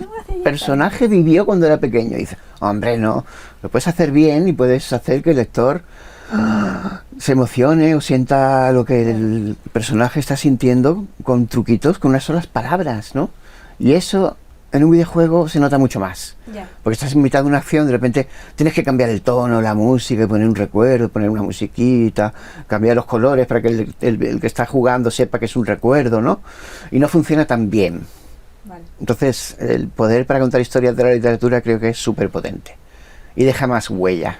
personaje vivió cuando era pequeño. Y dices, hombre, no, lo puedes hacer bien y puedes hacer que el lector se emocione o sienta lo que el personaje está sintiendo con truquitos, con unas solas palabras, ¿no? Y eso en un videojuego se nota mucho más. Ya. Porque estás en mitad de una acción, de repente tienes que cambiar el tono, la música, y poner un recuerdo, poner una musiquita, cambiar los colores para que el que está jugando sepa que es un recuerdo, ¿no? Y no funciona tan bien. Vale. Entonces, el poder para contar historias de la literatura creo que es súper potente. Y deja más huella.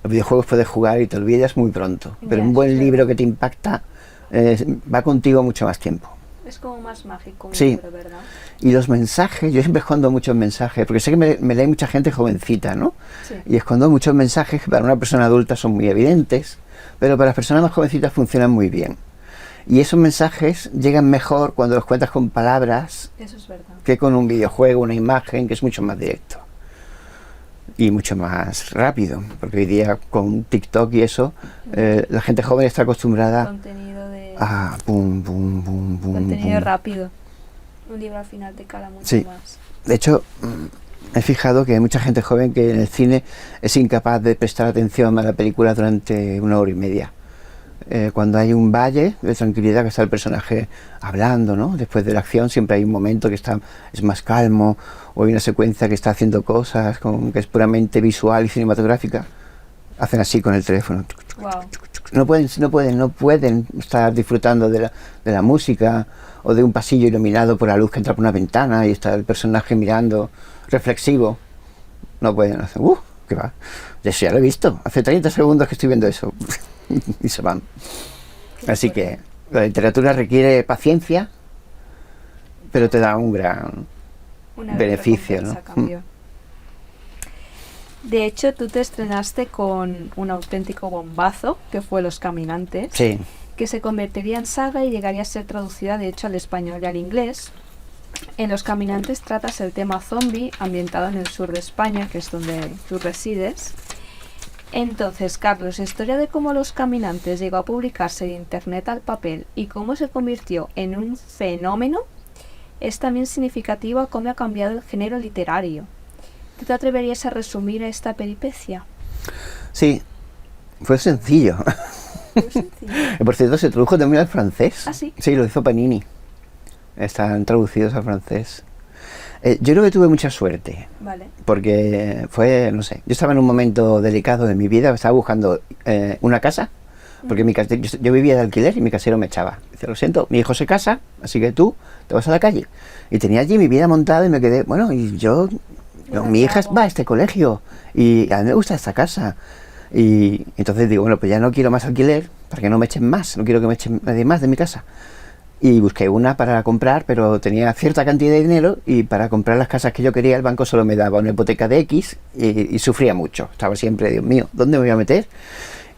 Los videojuegos puedes jugar y te olvidas muy pronto. Pero Ya, un buen eso es libro verdad. que te impacta va contigo mucho más tiempo. Es como más mágico un Sí. libro, ¿verdad? Y los mensajes, yo siempre escondo muchos mensajes, porque sé que me lee mucha gente jovencita, ¿no? Sí. Y escondo muchos mensajes que para una persona adulta son muy evidentes, pero para las personas más jovencitas funcionan muy bien. Y esos mensajes llegan mejor cuando los cuentas con palabras Eso es verdad. que con un videojuego, una imagen, que es mucho más directo. Y mucho más rápido, porque hoy día con TikTok y eso, la gente joven está acostumbrada Contenido de... a pum, pum, pum, pum, contenido pum. rápido. Un libro al final te cala mucho Sí. más. De hecho, he fijado que hay mucha gente joven que en el cine es incapaz de prestar atención a la película durante 1 hora y media. Cuando hay un valle de tranquilidad que está el personaje hablando, ¿no? Después de la acción siempre hay un momento que es más calmo, o hay una secuencia que está haciendo cosas que es puramente visual y cinematográfica. Hacen así con el teléfono. Wow. No pueden estar disfrutando de la música o de un pasillo iluminado por la luz que entra por una ventana y está el personaje mirando reflexivo. No pueden hacer, ¿qué va? Eso ya lo he visto, hace 30 segundos que estoy viendo eso. Y se van. Así que la literatura requiere paciencia, pero te da un gran Una beneficio, recompensa ¿no? a cambio. De hecho, tú te estrenaste con un auténtico bombazo, que fue Los Caminantes, Sí, que se convertiría en saga y llegaría a ser traducida, de hecho, al español y al inglés. En Los Caminantes tratas el tema zombie, ambientado en el sur de España, que es donde tú resides. Entonces, Carlos, la historia de cómo Los Caminantes llegó a publicarse de internet al papel y cómo se convirtió en un fenómeno es también significativa a cómo ha cambiado el género literario. ¿Tú te atreverías a resumir esta peripecia? sí, fue sencillo. Muy sencillo. Por cierto, se tradujo también al francés. ¿Ah, sí? Sí, lo hizo Panini. Están traducidos al francés. Yo creo que tuve mucha suerte, Vale. porque fue, no sé, yo estaba en un momento delicado de mi vida, estaba buscando una casa, porque yo vivía de alquiler y mi casero me echaba. Dice, lo siento, mi hijo se casa, así que tú te vas a la calle. Y tenía allí mi vida montada y me quedé, bueno, y yo, mi hija va a este colegio y a mí me gusta esta casa. Y entonces digo, bueno, pues ya no quiero más alquiler para que no me echen más, no quiero que me echen nadie más de mi casa. Y busqué una para comprar, pero tenía cierta cantidad de dinero y para comprar las casas que yo quería el banco solo me daba una hipoteca de X y sufría mucho. Estaba siempre, Dios mío, ¿dónde me voy a meter?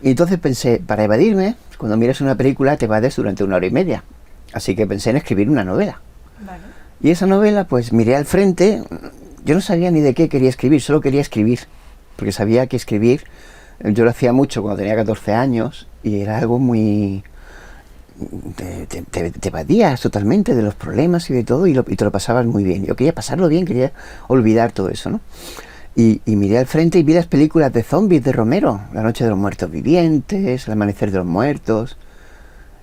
Y entonces pensé, para evadirme, cuando miras una película te evades durante 1 hora y media. Así que pensé en escribir una novela. Vale. Y esa novela, pues miré al frente, yo no sabía ni de qué quería escribir, solo quería escribir. Porque sabía que escribir, yo lo hacía mucho cuando tenía 14 años y era algo muy... Te evadías totalmente de los problemas y de todo y te lo pasabas muy bien. Yo quería pasarlo bien, quería olvidar todo eso, ¿no? Y miré al frente y vi las películas de zombies de Romero, La noche de los muertos vivientes, El amanecer de los muertos.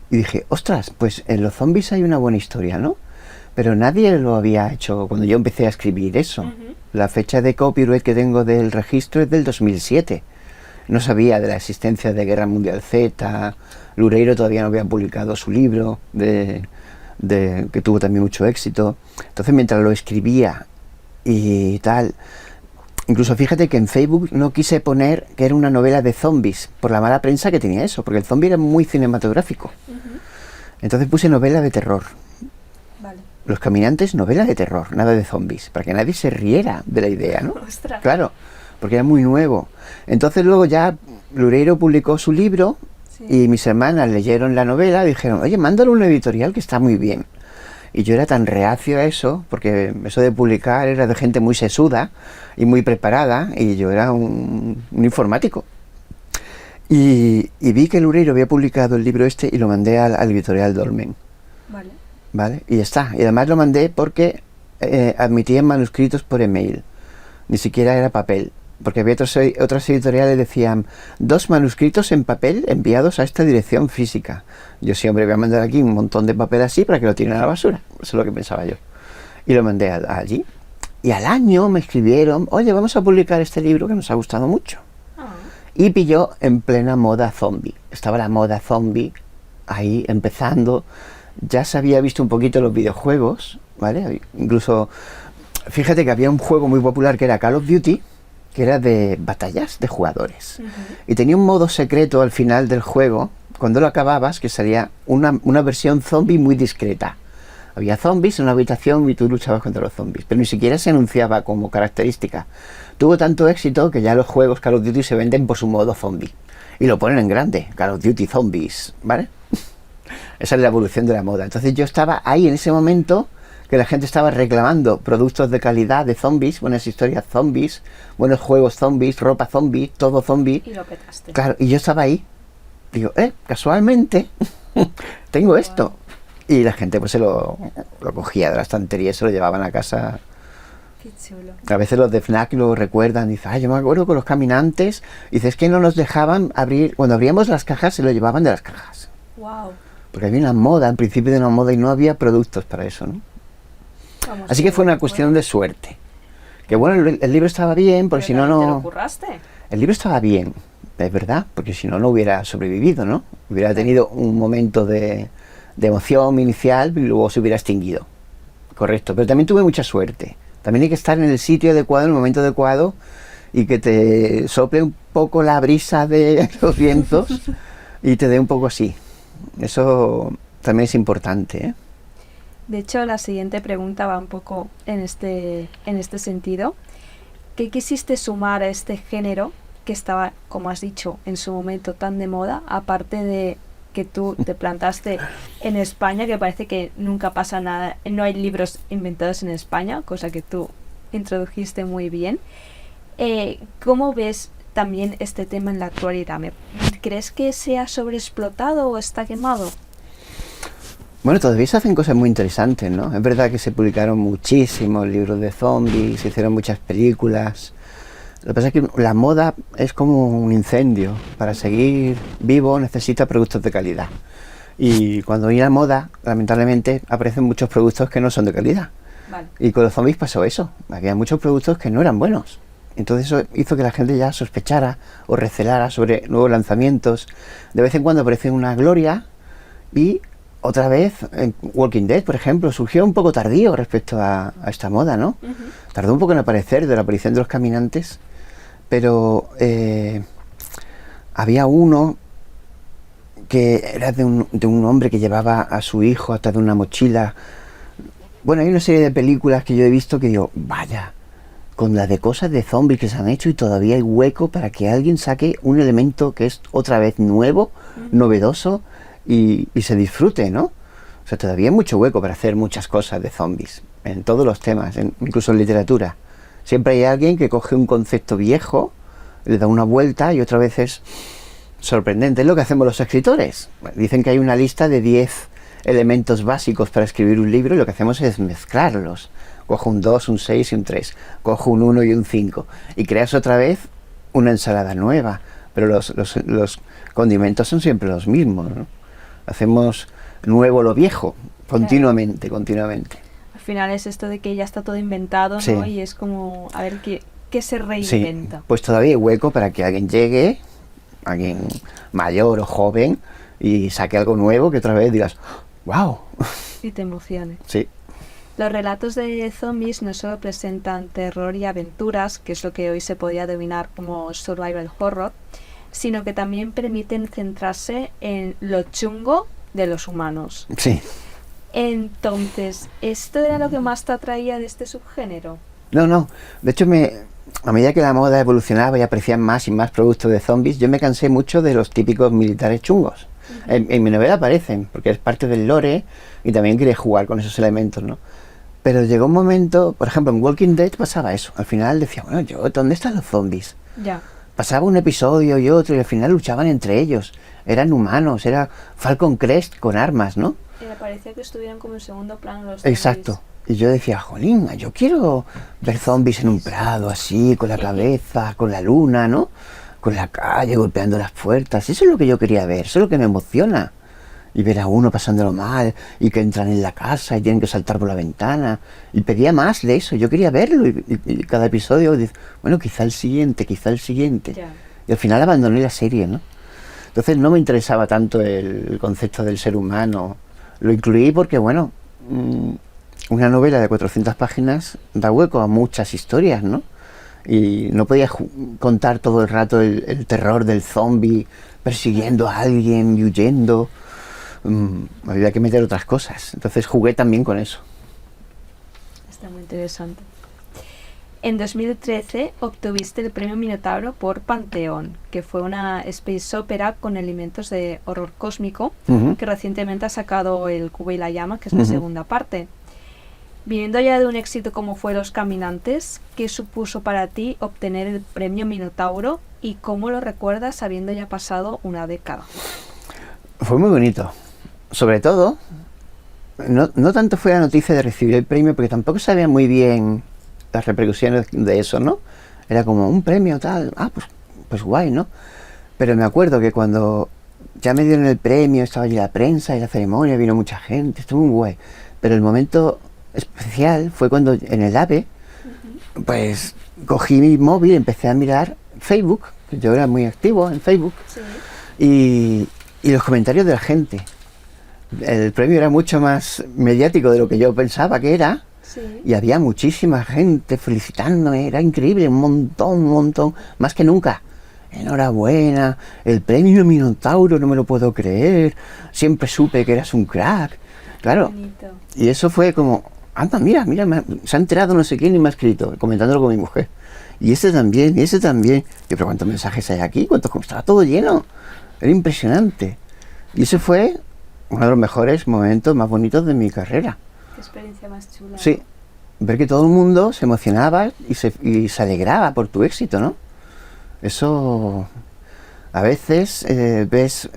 Y dije, ostras, pues en los zombies hay una buena historia, ¿no? Pero nadie lo había hecho cuando yo empecé a escribir eso. La fecha de copyright que tengo del registro es del 2007. No sabía de la existencia de Guerra Mundial Z. Loureiro todavía no había publicado su libro, que tuvo también mucho éxito. Entonces, mientras lo escribía y tal, incluso fíjate que en Facebook no quise poner que era una novela de zombies, por la mala prensa que tenía eso, porque el zombie era muy cinematográfico. Entonces puse novela de terror. Vale. Los caminantes, novela de terror, nada de zombies, para que nadie se riera de la idea, ¿no? Ostras. Claro, porque era muy nuevo. Entonces luego ya Loureiro publicó su libro, sí, y mis hermanas leyeron la novela y dijeron, oye, mándalo a una editorial que está muy bien. Y yo era tan reacio a eso, porque eso de publicar era de gente muy sesuda y muy preparada, y yo era un informático. Y vi que Loureiro había publicado el libro este y lo mandé al editorial Dolmen. Vale. ¿Vale? Y ya está. Y además lo mandé porque admitían manuscritos por email. Ni siquiera era papel. Porque había otras editoriales que decían 2 manuscritos en papel enviados a esta dirección física. Yo sí, hombre, voy a mandar aquí un montón de papel así para que lo tiren a la basura. Eso es lo que pensaba yo. Y lo mandé allí. Y al año me escribieron, oye, vamos a publicar este libro que nos ha gustado mucho. Y pilló en plena moda zombie. Estaba la moda zombie ahí empezando. Ya se había visto un poquito los videojuegos, ¿vale? Incluso, fíjate que había un juego muy popular que era Call of Duty, que era de batallas de jugadores. Y tenía un modo secreto al final del juego, cuando lo acababas, que salía una versión zombie muy discreta. Había zombies en una habitación y tú luchabas contra los zombies, pero ni siquiera se anunciaba como característica. Tuvo tanto éxito que ya los juegos Call of Duty se venden por su modo zombie. Y lo ponen en grande, Call of Duty Zombies, ¿vale? Esa es la evolución de la moda. Entonces yo estaba ahí en ese momento que la gente estaba reclamando productos de calidad de zombies, buenas historias zombies, buenos juegos zombies, ropa zombie, todo zombie. Y lo petaste. Claro, y yo estaba ahí. Digo, casualmente tengo esto. Y la gente pues se lo cogía de la estantería y se lo llevaban a casa. Qué chulo. A veces los de FNAC lo recuerdan, dicen, yo me acuerdo con los caminantes, dice, es que no nos dejaban abrir, cuando abríamos las cajas se lo llevaban de las cajas. Wow. Porque había una moda, en principio de una moda, y no había productos para eso, ¿no? Vamos, así que fue una cuestión de suerte. Que bueno, el libro estaba bien, porque si no, ¿Te lo curraste? El libro estaba bien, es verdad, porque si no, no hubiera sobrevivido, ¿no? Hubiera tenido un momento de emoción inicial y luego se hubiera extinguido. Correcto, pero también tuve mucha suerte. También hay que estar en el sitio adecuado, en el momento adecuado, y que te sople un poco la brisa de los vientos y te dé un poco así. Eso también es importante, ¿eh? De hecho, la siguiente pregunta va un poco en este sentido. ¿Qué quisiste sumar a este género que estaba, como has dicho, en su momento tan de moda, aparte de que tú te plantaste en España, que parece que nunca pasa nada, no hay libros inventados en España, cosa que tú introdujiste muy bien? ¿Cómo ves también este tema en la actualidad? ¿Crees que se ha sobreexplotado o está quemado? Bueno, todavía se hacen cosas muy interesantes, ¿no? Es verdad que se publicaron muchísimos libros de zombies, se hicieron muchas películas. Lo que pasa es que la moda es como un incendio. Para seguir vivo necesita productos de calidad. Y cuando hay la moda, lamentablemente, aparecen muchos productos que no son de calidad. Vale. Y con los zombies pasó eso. Había muchos productos que no eran buenos. Entonces eso hizo que la gente ya sospechara o recelara sobre nuevos lanzamientos. De vez en cuando aparece una gloria y otra vez, en Walking Dead, por ejemplo, surgió un poco tardío respecto a esta moda, ¿no? Tardó un poco en aparecer, de la aparición de los caminantes, pero había uno que era de un hombre que llevaba a su hijo atrás de una mochila. Bueno, hay una serie de películas que yo he visto que digo, vaya, con la de cosas de zombies que se han hecho y todavía hay hueco para que alguien saque un elemento que es otra vez nuevo, novedoso, y se disfrute, ¿no? O sea, todavía hay mucho hueco para hacer muchas cosas de zombies, en todos los temas, incluso en literatura. Siempre hay alguien que coge un concepto viejo, le da una vuelta y otra vez es sorprendente. Es lo que hacemos los escritores. Dicen que hay una lista de 10 elementos básicos para escribir un libro y lo que hacemos es mezclarlos. Cojo un 2, un 6 y un 3, cojo un 1 y un 5 y creas otra vez una ensalada nueva, pero los condimentos son siempre los mismos, ¿no? Hacemos nuevo lo viejo, continuamente. Al final es esto de que ya está todo inventado, ¿no? Sí. Y es como, a ver, ¿qué se reinventa? Sí, pues todavía hay hueco para que alguien llegue, alguien mayor o joven, y saque algo nuevo que otra vez digas, ¡wow! Y te emocione. Sí. Los relatos de zombies no solo presentan terror y aventuras, que es lo que hoy se podría denominar como survival horror, sino que también permiten centrarse en lo chungo de los humanos. Sí. Entonces, ¿esto era lo que más te atraía de este subgénero? No. De hecho, a medida que la moda evolucionaba y aparecían más y más productos de zombies, yo me cansé mucho de los típicos militares chungos. En mi novela aparecen, porque es parte del lore y también quería jugar con esos elementos, ¿no? Pero llegó un momento, por ejemplo, en Walking Dead pasaba eso. Al final decía, bueno, ¿dónde están los zombies? Ya. Pasaba un episodio y otro y al final luchaban entre ellos. Eran humanos, era Falcon Crest con armas, ¿no? Parecía que estuvieran como en segundo plano los Exacto. Y yo decía, jolín, yo quiero ver zombies en un prado así, con la cabeza, con la luna, ¿no? Con la calle, golpeando las puertas. Eso es lo que yo quería ver, eso es lo que me emociona. Y ver a uno pasándolo mal, y que entran en la casa y tienen que saltar por la ventana. Y pedía más de eso, yo quería verlo. Y cada episodio, bueno, quizá el siguiente. Ya. Y al final abandoné la serie, ¿no? Entonces no me interesaba tanto el concepto del ser humano. Lo incluí porque, bueno, una novela de 400 páginas da hueco a muchas historias, ¿no? Y no podía contar todo el rato el terror del zombie persiguiendo a alguien y huyendo. Había que meter otras cosas. Entonces jugué también con eso. Está muy interesante. En 2013 obtuviste el premio Minotauro por Panteón, que fue una space opera con elementos de horror cósmico, que recientemente ha sacado El Cubo y la Llama, que es la segunda parte. Viniendo ya de un éxito como fue Los Caminantes, ¿qué supuso para ti obtener el premio Minotauro y cómo lo recuerdas habiendo ya pasado una década? Fue muy bonito. Sobre todo, no tanto fue la noticia de recibir el premio, porque tampoco sabía muy bien las repercusiones de eso, ¿no? Era como un premio tal, pues guay, ¿no? Pero me acuerdo que cuando ya me dieron el premio, estaba allí la prensa y la ceremonia, vino mucha gente, estuvo muy guay. Pero el momento especial fue cuando en el AVE, pues cogí mi móvil, empecé a mirar Facebook, que yo era muy activo en Facebook, y los comentarios de la gente. El premio era mucho más mediático de lo que yo pensaba que era. Y había muchísima gente felicitándome, era increíble, un montón, más que nunca. Enhorabuena, el premio Minotauro, no me lo puedo creer, siempre supe que eras un crack. Claro, bonito. Y eso fue como, anda, mira, se ha enterado no sé quién y me ha escrito, comentándolo con mi mujer. Y ese también. Yo, pero ¿cuántos mensajes hay aquí? Estaba todo lleno, era impresionante. Y ese fue uno de los mejores momentos más bonitos de mi carrera. Qué experiencia más chula. Sí, ver que todo el mundo se emocionaba y se alegraba por tu éxito, ¿no? Eso a veces ves,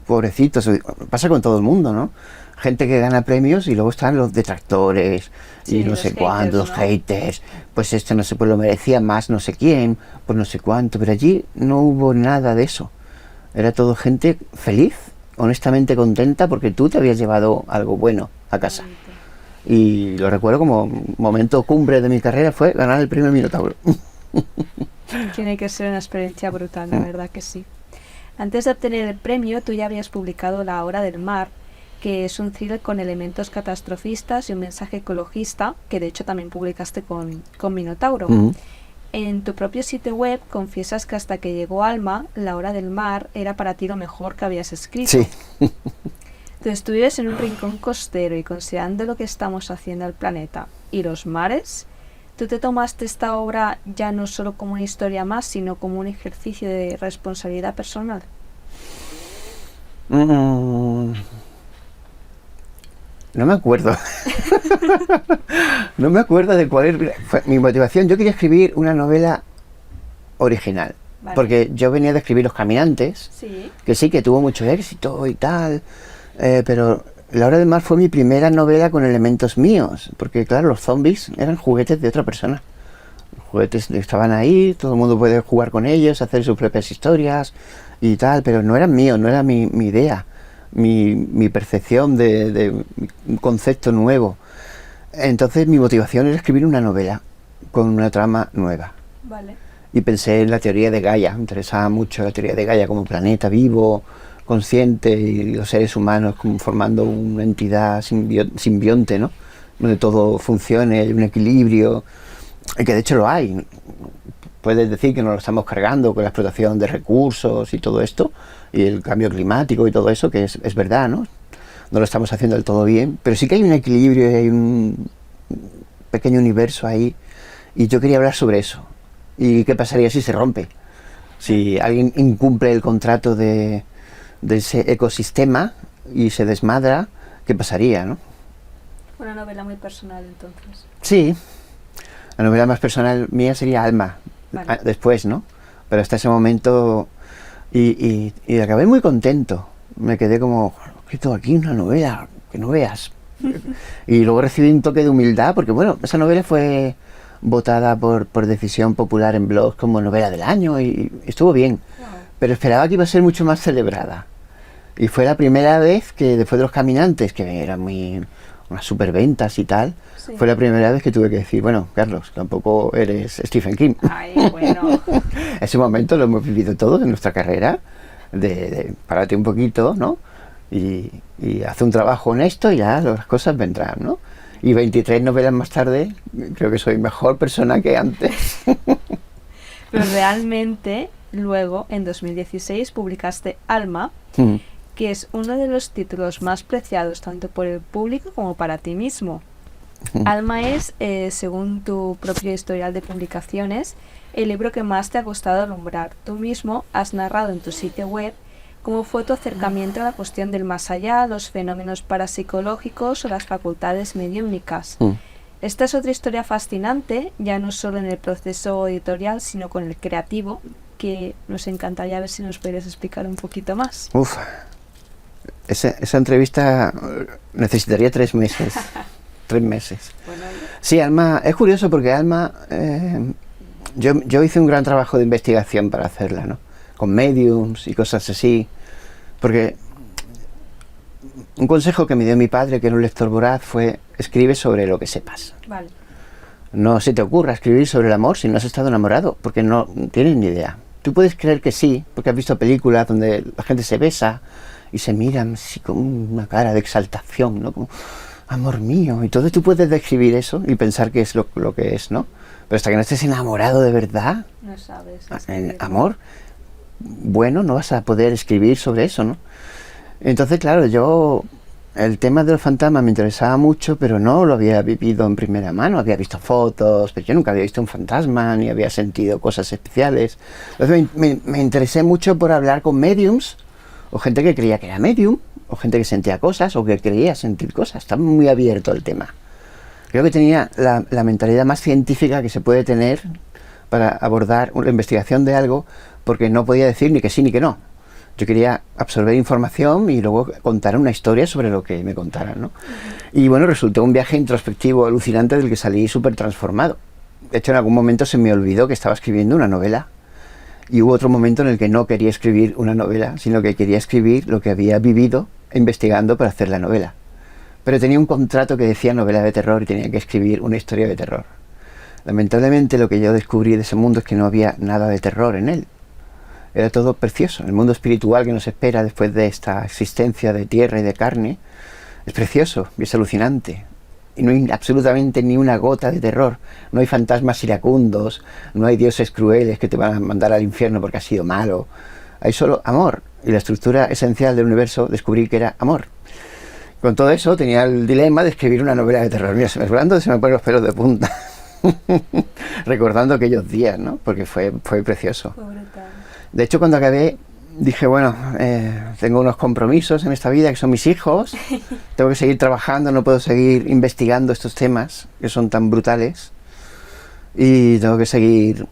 pobrecitos, pasa con todo el mundo, ¿no? Gente que gana premios y luego están los detractores y no sé cuántos, los haters, pues este no sé, pues lo merecía más no sé quién, pues no sé cuánto, pero allí no hubo nada de eso. Era todo gente feliz, honestamente contenta porque tú te habías llevado algo bueno a casa. Y lo recuerdo como momento cumbre de mi carrera, fue ganar el premio Minotauro. Tiene que ser una experiencia brutal, la verdad que sí. Antes de obtener el premio, tú ya habías publicado La Hora del Mar, que es un thriller con elementos catastrofistas y un mensaje ecologista, que de hecho también publicaste con Minotauro. En tu propio sitio web confiesas que hasta que llegó Alma, La Hora del Mar era para ti lo mejor que habías escrito. Sí. Entonces tú vives en un rincón costero y considerando lo que estamos haciendo al planeta y los mares, ¿tú te tomaste esta obra ya no solo como una historia más, sino como un ejercicio de responsabilidad personal? No me acuerdo. No me acuerdo de cuál fue mi motivación. Yo quería escribir una novela original. Vale. Porque yo venía de escribir Los Caminantes, que sí, que tuvo mucho éxito y tal, pero La hora del mar fue mi primera novela con elementos míos, porque claro, los zombies eran juguetes de otra persona. Los juguetes estaban ahí, todo el mundo puede jugar con ellos, hacer sus propias historias y tal, pero no eran míos, no era mi idea, mi percepción de un concepto nuevo. Entonces mi motivación era escribir una novela con una trama nueva. Vale. Y pensé en la teoría de Gaia, me interesaba mucho la teoría de Gaia como planeta vivo, consciente, y los seres humanos como formando una entidad simbionte, ¿no? Donde todo funcione, hay un equilibrio, y que de hecho lo hay. Puedes decir que nos lo estamos cargando con la explotación de recursos y todo esto, y el cambio climático y todo eso, que es verdad, ¿no? No lo estamos haciendo del todo bien, pero sí que hay un equilibrio y hay un pequeño universo ahí, y yo quería hablar sobre eso. ¿Y qué pasaría si se rompe? Si alguien incumple el contrato de ese ecosistema y se desmadra, ¿qué pasaría, no? Una novela muy personal, entonces. Sí, la novela más personal mía sería Alma, Vale. después, ¿no? Pero hasta ese momento, y acabé muy contento. Me quedé como, he escrito aquí una novela, que no veas. Y luego recibí un toque de humildad, porque bueno, esa novela fue votada por decisión popular en blogs como novela del año y estuvo bien, Wow. pero esperaba que iba a ser mucho más celebrada. Y fue la primera vez que después de Los Caminantes, que eran unas superventas y tal, Sí. fue la primera vez que tuve que decir, bueno, Carlos, tampoco eres Stephen King. Ay, bueno. Ese momento lo hemos vivido todos en nuestra carrera, de párate un poquito, ¿no? Y haz un trabajo honesto y ya las cosas vendrán, ¿no? Y 23 novelas más tarde, creo que soy mejor persona que antes. Pero realmente, luego, en 2016, publicaste Alma, Mm. que es uno de los títulos más preciados tanto por el público como para ti mismo. Alma es, según tu propio historial de publicaciones, el libro que más te ha costado alumbrar. Tú mismo has narrado en tu sitio web cómo fue tu acercamiento a la cuestión del más allá, los fenómenos parapsicológicos o las facultades mediúmnicas. Mm. Esta es otra historia fascinante, ya no solo en el proceso editorial, sino con el creativo, que nos encantaría ver si nos podrías explicar un poquito más. Uf, esa entrevista necesitaría 3 meses. 3 meses. Bueno, Sí, Alma, es curioso porque Alma, yo hice un gran trabajo de investigación para hacerla, ¿no? Con mediums y cosas así, porque un consejo que me dio mi padre, que era un lector voraz, fue escribe sobre lo que sepas. vale. No se te ocurra escribir sobre el amor si no has estado enamorado, porque no tienes ni idea. Tú puedes creer que sí, porque has visto películas donde la gente se besa y se miran así con una cara de exaltación, ¿no? Como, amor mío, y todo tú puedes describir eso y pensar que es lo que es, ¿no? Pero hasta que no estés enamorado de verdad, No sabes. en amor, bueno, no vas a poder escribir sobre eso, ¿no? Entonces, claro, el tema de los fantasmas me interesaba mucho, pero no lo había vivido en primera mano. Había visto fotos, pero yo nunca había visto un fantasma, ni había sentido cosas especiales. Entonces me interesé mucho por hablar con mediums, o gente que creía que era medium, o gente que sentía cosas, o que creía sentir cosas. Estaba muy abierto el tema. Creo que tenía la mentalidad más científica que se puede tener para abordar una investigación de algo, porque no podía decir ni que sí ni que no. Yo quería absorber información y luego contar una historia sobre lo que me contaran, ¿no? Y bueno, resultó un viaje introspectivo alucinante del que salí súper transformado. De hecho, en algún momento se me olvidó que estaba escribiendo una novela. Y hubo otro momento en el que no quería escribir una novela, sino que quería escribir lo que había vivido investigando para hacer la novela. Pero tenía un contrato que decía novela de terror y tenía que escribir una historia de terror. Lamentablemente lo que yo descubrí de ese mundo es que no había nada de terror en él. Era todo precioso. El mundo espiritual que nos espera después de esta existencia de tierra y de carne es precioso y es alucinante. Y no hay absolutamente ni una gota de terror. No hay fantasmas iracundos, no hay dioses crueles que te van a mandar al infierno porque has sido malo. Hay solo amor. Y la estructura esencial del universo descubrí que era amor. Con todo eso tenía el dilema de escribir una novela de terror. Mira, se me ponen los pelos de punta. Recordando aquellos días, ¿no? Porque fue precioso. Fue brutal. De hecho, cuando acabé, dije, bueno, tengo unos compromisos en esta vida que son mis hijos, tengo que seguir trabajando, no puedo seguir investigando estos temas que son tan brutales y tengo que seguir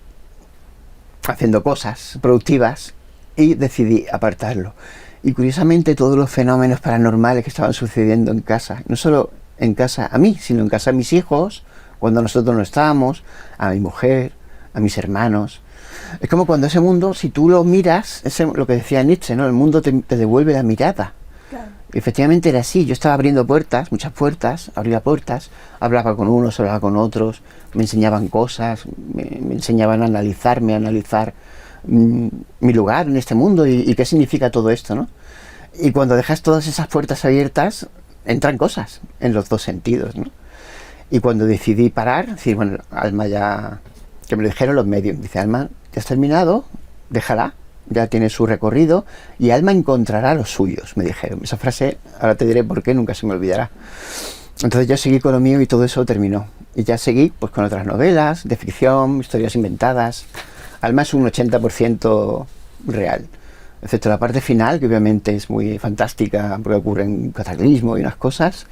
haciendo cosas productivas y decidí apartarlo. Y curiosamente todos los fenómenos paranormales que estaban sucediendo en casa, no solo en casa a mí, sino en casa a mis hijos, cuando nosotros no estábamos, a mi mujer, a mis hermanos. Es como cuando ese mundo, si tú lo miras, es lo que decía Nietzsche, ¿no? El mundo te devuelve la mirada. Claro. Y efectivamente era así, yo estaba abriendo puertas, muchas puertas, abría puertas, hablaba con unos, hablaba con otros, me enseñaban cosas, me enseñaban a analizarme, a analizar mi lugar en este mundo y qué significa todo esto, ¿no? Y cuando dejas todas esas puertas abiertas, entran cosas en los dos sentidos, ¿no? Y cuando decidí parar, decir, bueno, Alma ya, que me lo dijeron los medios, dice, Alma, ya has terminado, déjala, ya tiene su recorrido y Alma encontrará los suyos, me dijeron. Esa frase, ahora te diré por qué, nunca se me olvidará. Entonces yo seguí con lo mío y todo eso terminó. Y ya seguí pues con otras novelas de ficción, historias inventadas. Alma es un 80% real, excepto la parte final, que obviamente es muy fantástica porque ocurre un cataclismo y unas cosas.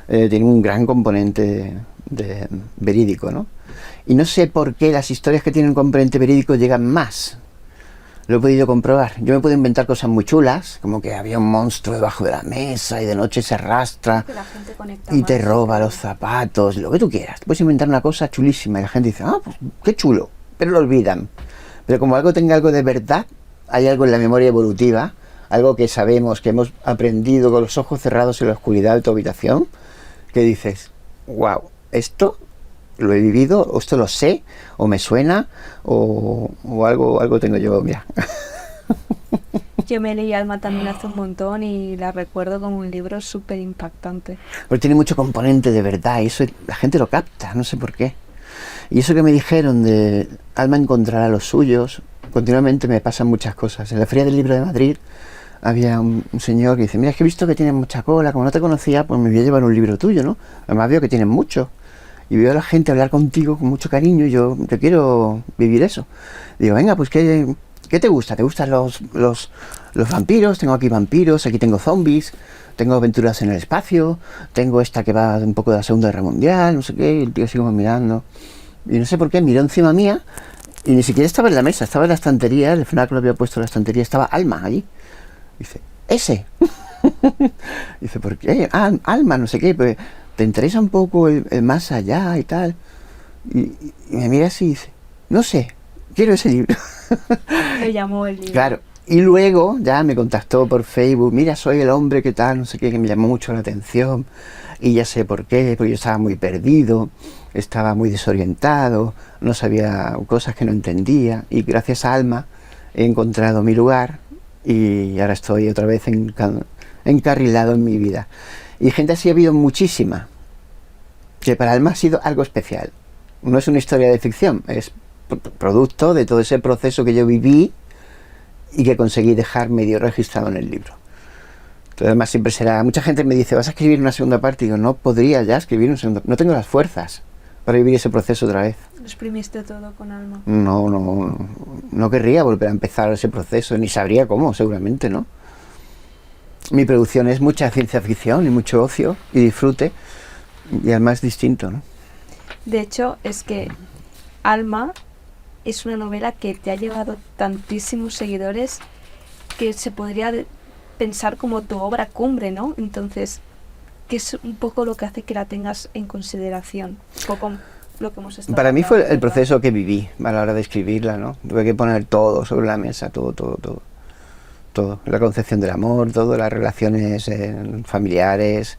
Tiene un gran componente de verídico, ¿no? Y no sé por qué las historias que tienen un componente verídico llegan más. Lo he podido comprobar. Yo me puedo inventar cosas muy chulas, como que había un monstruo debajo de la mesa y de noche se arrastra Que la gente conecta y más, te roba los zapatos, lo que tú quieras. Puedes inventar una cosa chulísima y la gente dice, ah, pues qué chulo, pero lo olvidan. Pero como algo tenga algo de verdad, hay algo en la memoria evolutiva, algo que sabemos, que hemos aprendido con los ojos cerrados en la oscuridad de tu habitación, que dices, wow, esto lo he vivido, o esto lo sé, o me suena, o algo tengo yo, mira. Yo me leí Alma también hace un montón y la recuerdo como un libro súper impactante. Porque tiene mucho componente de verdad y eso la gente lo capta, no sé por qué. Y eso que me dijeron de Alma encontrará los suyos, continuamente me pasan muchas cosas. En la Feria del Libro de Madrid había un señor que dice, mira, es que he visto que tienes mucha cola, como no te conocía, pues me voy a llevar un libro tuyo, ¿no? Además veo que tienes mucho. Y veo a la gente hablar contigo con mucho cariño y yo quiero vivir eso. Digo, venga, pues ¿qué te gusta? ¿Te gustan los vampiros? Tengo aquí vampiros, aquí tengo zombies, tengo aventuras en el espacio, tengo esta que va un poco de la Segunda Guerra Mundial, no sé qué, y el tío sigue mirando. Y no sé por qué, miró encima mía y ni siquiera estaba en la mesa, estaba en la estantería, el FNAC lo había puesto en la estantería, estaba Alma allí. Dice, ¡ese! Dice, ¿por qué? Ah, Alma, no sé qué, pues te interesa un poco el más allá y tal. Y me mira así y dice, no sé, quiero ese libro. Me llamó el libro. Claro. Y luego ya me contactó por Facebook, mira, soy el hombre que tal, no sé qué, que me llamó mucho la atención. Y ya sé por qué, porque yo estaba muy perdido, estaba muy desorientado, no sabía cosas que no entendía. Y gracias a Alma he encontrado mi lugar y ahora estoy otra vez encarrilado en mi vida. Y gente así ha habido muchísima, que para Alma ha sido algo especial. No es una historia de ficción, es producto de todo ese proceso que yo viví y que conseguí dejar medio registrado en el libro. Entonces, además siempre será, mucha gente me dice, ¿vas a escribir una segunda parte? Y digo, no podría ya escribir una segunda, no tengo las fuerzas para vivir ese proceso otra vez. Lo exprimiste todo con Alma. No querría volver a empezar ese proceso, ni sabría cómo, seguramente, ¿no? Mi producción es mucha ciencia ficción y mucho ocio y disfrute, y además es distinto, ¿no? De hecho, es que Alma es una novela que te ha llevado tantísimos seguidores que se podría pensar como tu obra cumbre, ¿no? Entonces, que es un poco lo que hace que la tengas en consideración. Un poco lo que hemos estado Para mí fue el hablando, proceso que viví a la hora de escribirla, ¿no? Tuve que poner todo sobre la mesa, todo. La concepción del amor, todo, las relaciones familiares,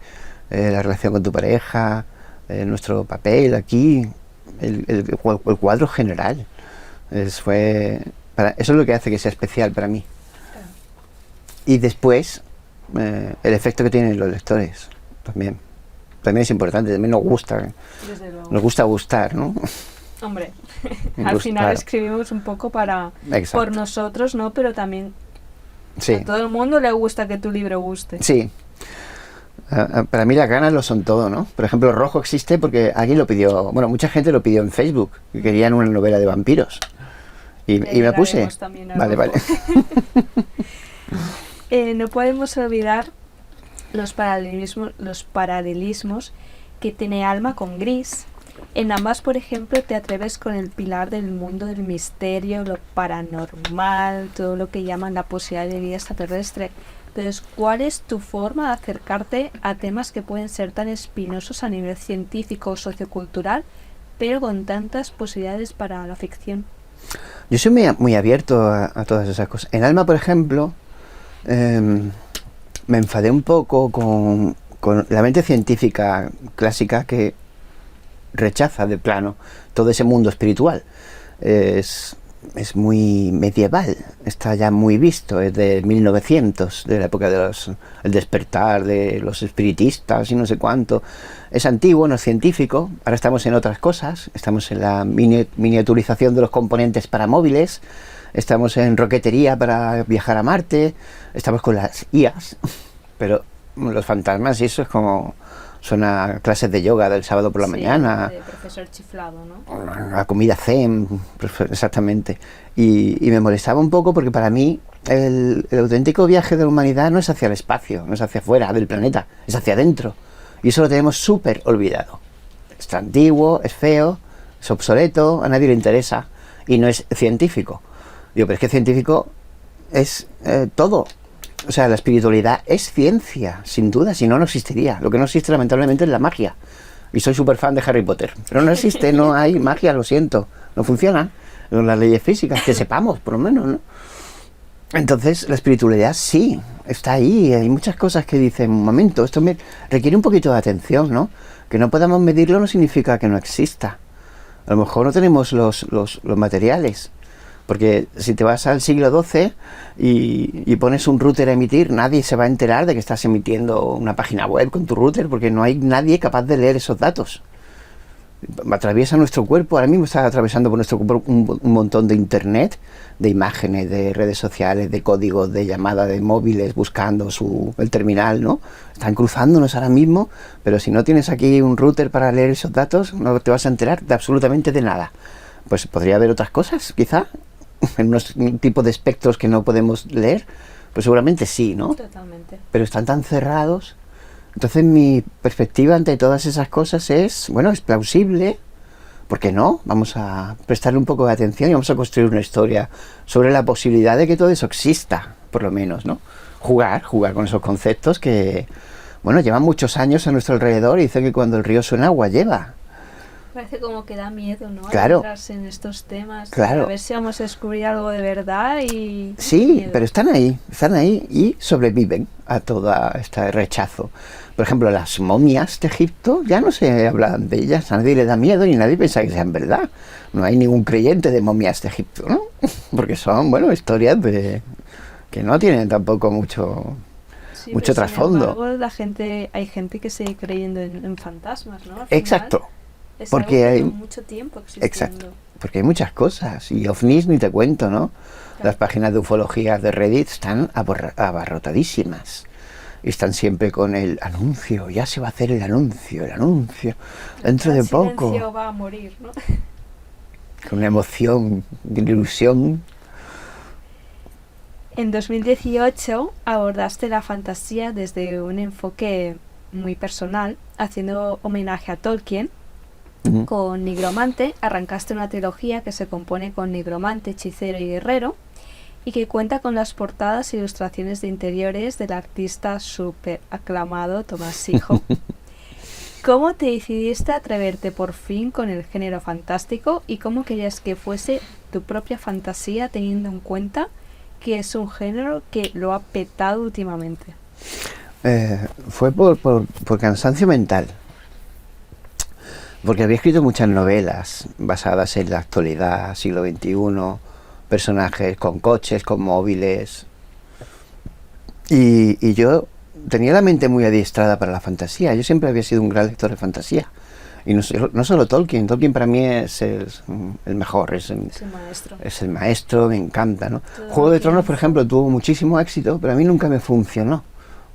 la relación con tu pareja, nuestro papel aquí, el cuadro general. Eso es lo que hace que sea especial para mí. Y después, el efecto que tienen los lectores también es importante, también nos gusta. Desde luego. Nos gusta gustar, ¿no? Hombre, Nos al gusta, final claro. escribimos un poco Exacto. por nosotros, ¿no? Pero también Sí, a todo el mundo le gusta que tu libro guste. sí. Para mí las ganas lo son todo, ¿no? Por ejemplo, Rojo existe porque alguien lo pidió, bueno, mucha gente lo pidió en Facebook, que querían una novela de vampiros. Y me puse. Llegaremos también a Vale, Rojo. vale. No podemos olvidar los paralelismos que tiene Alma con Gris, En ambas, por ejemplo, te atreves con el pilar del mundo del misterio, lo paranormal, todo lo que llaman la posibilidad de vida extraterrestre. Entonces, ¿cuál es tu forma de acercarte a temas que pueden ser tan espinosos a nivel científico o sociocultural, pero con tantas posibilidades para la ficción? Yo soy muy abierto a todas esas cosas. En Alma, por ejemplo, me enfadé un poco con la mente científica clásica que rechaza de plano todo ese mundo espiritual. Es muy medieval, está ya muy visto, es de 1900, de la época de el despertar de los espiritistas y no sé cuánto. Es antiguo, no es científico. Ahora estamos en otras cosas, estamos en la miniaturización de los componentes para móviles, estamos en roquetería para viajar a Marte, estamos con las IAs, pero los fantasmas y eso es como... Suena clases de yoga del sábado por la mañana. De profesor chiflado, ¿no? La comida zen, exactamente. Y me molestaba un poco porque para mí el auténtico viaje de la humanidad no es hacia el espacio, no es hacia afuera del planeta, es hacia adentro. Y eso lo tenemos súper olvidado. Está antiguo, es feo, es obsoleto, a nadie le interesa y no es científico. Digo, pero es que científico es todo. O sea, la espiritualidad es ciencia, sin duda, si no, no existiría. Lo que no existe, lamentablemente, es la magia. Y soy súper fan de Harry Potter. Pero no existe, no hay magia, lo siento. No funciona. Las leyes físicas, que sepamos, por lo menos, ¿no? Entonces, la espiritualidad sí, está ahí. Hay muchas cosas que dicen, un momento, esto me requiere un poquito de atención, ¿no? Que no podamos medirlo no significa que no exista. A lo mejor no tenemos los materiales. Porque si te vas al siglo XII y pones un router a emitir, nadie se va a enterar de que estás emitiendo una página web con tu router, porque no hay nadie capaz de leer esos datos. Atraviesa nuestro cuerpo, ahora mismo está atravesando por nuestro cuerpo un montón de internet, de imágenes, de redes sociales, de códigos, de llamadas de móviles buscando el terminal, ¿no? Están cruzándonos ahora mismo, pero si no tienes aquí un router para leer esos datos, no te vas a enterar de absolutamente de nada. Pues podría haber otras cosas, quizá, en unos tipos de espectros que no podemos leer, pues seguramente sí, ¿no? Totalmente. Pero están tan cerrados. Entonces mi perspectiva ante todas esas cosas es, bueno, es plausible, ¿por qué no? Vamos a prestarle un poco de atención y vamos a construir una historia sobre la posibilidad de que todo eso exista, por lo menos, ¿no? Jugar con esos conceptos que, bueno, llevan muchos años a nuestro alrededor y dicen que cuando el río suena agua lleva. Parece como que da miedo, ¿no? Claro. Entrarse en estos temas. Claro. A ver si vamos a descubrir algo de verdad y... Sí, miedo. pero están ahí y sobreviven a todo este rechazo. Por ejemplo, las momias de Egipto ya no se hablan de ellas, a nadie le da miedo ni nadie piensa que sean verdad. No hay ningún creyente de momias de Egipto, ¿no? Porque son, bueno, historias que no tienen tampoco mucho trasfondo. Sin embargo, hay gente que sigue creyendo en fantasmas, ¿no? Al final, exacto. es Porque algo que hay lleva mucho tiempo existiendo. Exacto. Porque hay muchas cosas. Y ovnis ni te cuento, ¿no? Claro. Las páginas de ufología de Reddit están abarrotadísimas. Y están siempre con el anuncio. Ya se va a hacer el anuncio. Dentro de poco. El silencio va a morir, ¿no? Con una emoción, una ilusión. En 2018 abordaste la fantasía desde un enfoque muy personal, haciendo homenaje a Tolkien. Con Nigromante arrancaste una trilogía que se compone con Nigromante, Hechicero y Guerrero y que cuenta con las portadas e ilustraciones de interiores del artista súper aclamado Tomás Sijo. ¿Cómo te decidiste a atreverte por fin con el género fantástico y cómo querías que fuese tu propia fantasía teniendo en cuenta que es un género que lo ha petado últimamente? Fue por cansancio mental. Porque había escrito muchas novelas basadas en la actualidad, siglo XXI, personajes con coches, con móviles. Y yo tenía la mente muy adiestrada para la fantasía. Yo siempre había sido un gran lector de fantasía. Y no solo Tolkien. Tolkien para mí es el mejor, es el maestro. Es el maestro, me encanta, ¿no? Juego de Tronos, por ejemplo, tuvo muchísimo éxito, pero a mí nunca me funcionó.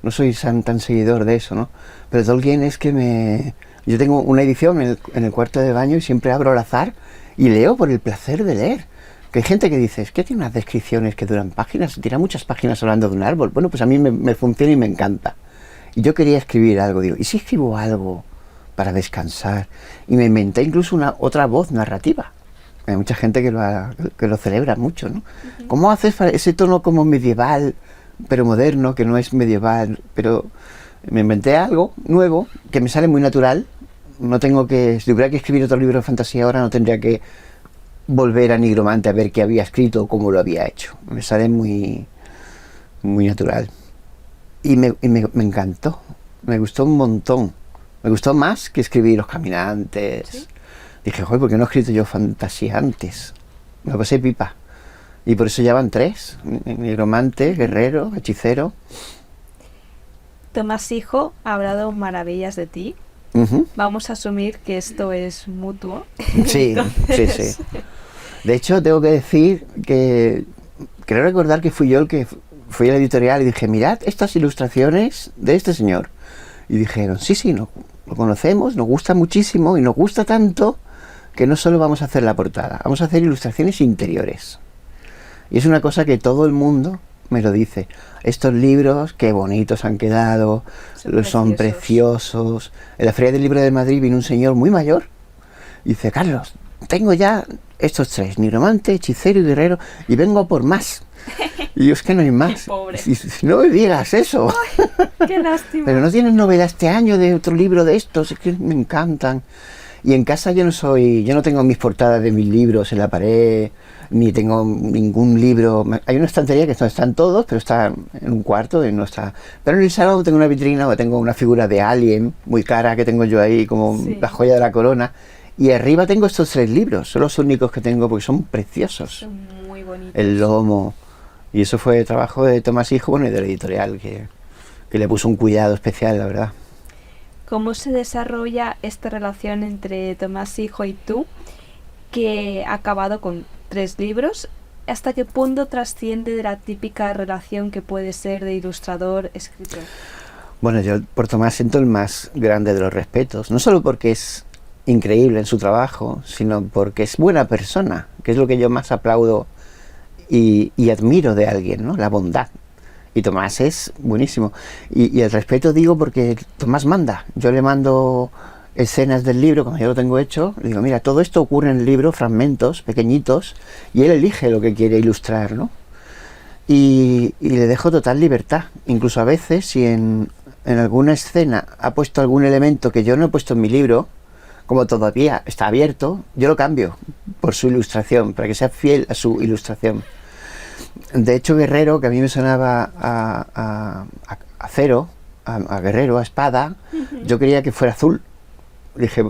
No soy tan seguidor de eso, ¿no? Pero Tolkien es que yo tengo una edición en el cuarto de baño y siempre abro al azar y leo por el placer de leer. Que hay gente que dice, es que tiene unas descripciones que duran páginas, tira muchas páginas hablando de un árbol. Bueno, pues a mí me funciona y me encanta. Y yo quería escribir algo, digo, ¿y si escribo algo para descansar. Y me inventé incluso otra voz narrativa. Hay mucha gente que lo celebra mucho, ¿no? ¿Cómo haces ese tono como medieval, pero moderno, que no es medieval? Pero me inventé algo nuevo que me sale muy natural. No tengo que, si tuviera que escribir otro libro de fantasía ahora, no tendría que volver a Nigromante a ver qué había escrito o cómo lo había hecho. Me sale muy, muy natural. Y me encantó, me gustó un montón. Me gustó más que escribir Los Caminantes. ¿Sí? Dije, joder, ¿por qué no he escrito yo fantasía antes? Me pasé pipa. Y por eso ya van 3. Nigromante, guerrero, hechicero. Tomás Hijo ha hablado maravillas de ti. Vamos a asumir que esto es mutuo. Sí, entonces... sí. De hecho, tengo que decir que creo recordar que fui yo el que fui a la editorial y dije, mirad estas ilustraciones de este señor. Y dijeron, sí, lo conocemos, nos gusta muchísimo y nos gusta tanto que no solo vamos a hacer la portada, vamos a hacer ilustraciones interiores. Y es una cosa que todo el mundo me lo dice. Estos libros, qué bonitos han quedado, son preciosos. En la Feria del Libro de Madrid vino un señor muy mayor y dice, Carlos, tengo ya estos 3, Nigromante, hechicero y guerrero, y vengo a por más. Y yo, es que no hay más. Pobre. Y no me digas eso. Ay, qué lástima. Pero no tienes novela este año de otro libro de estos, es que me encantan. Y en casa yo no tengo mis portadas de mis libros en la pared, ni tengo ningún libro. Hay una estantería que están todos, pero está en un cuarto y no está. Pero en el salón tengo una vitrina donde tengo una figura de Alien muy cara que tengo yo ahí como la joya de la corona. Y arriba tengo estos 3 libros, son los únicos que tengo porque son preciosos. Son muy bonitos. El lomo. Y eso fue trabajo de Tomás Hijo, bueno, y de la editorial, que le puso un cuidado especial, la verdad. ¿Cómo se desarrolla esta relación entre Tomás Hijo y tú, que ha acabado con 3 libros? ¿Hasta qué punto trasciende de la típica relación que puede ser de ilustrador-escritor? Bueno, yo por Tomás siento el más grande de los respetos, no solo porque es increíble en su trabajo, sino porque es buena persona, que es lo que yo más aplaudo y admiro de alguien, ¿no? La bondad. Y Tomás es buenísimo. Y el respeto digo porque Tomás manda. Yo le mando escenas del libro, cuando yo lo tengo hecho, le digo, mira, todo esto ocurre en el libro, fragmentos pequeñitos, y él elige lo que quiere ilustrar, ¿no? Y le dejo total libertad. Incluso a veces, si en alguna escena ha puesto algún elemento que yo no he puesto en mi libro, como todavía está abierto, yo lo cambio por su ilustración, para que sea fiel a su ilustración. De hecho, Guerrero, que a mí me sonaba a acero, a guerrero, a espada, yo quería que fuera azul. Dije,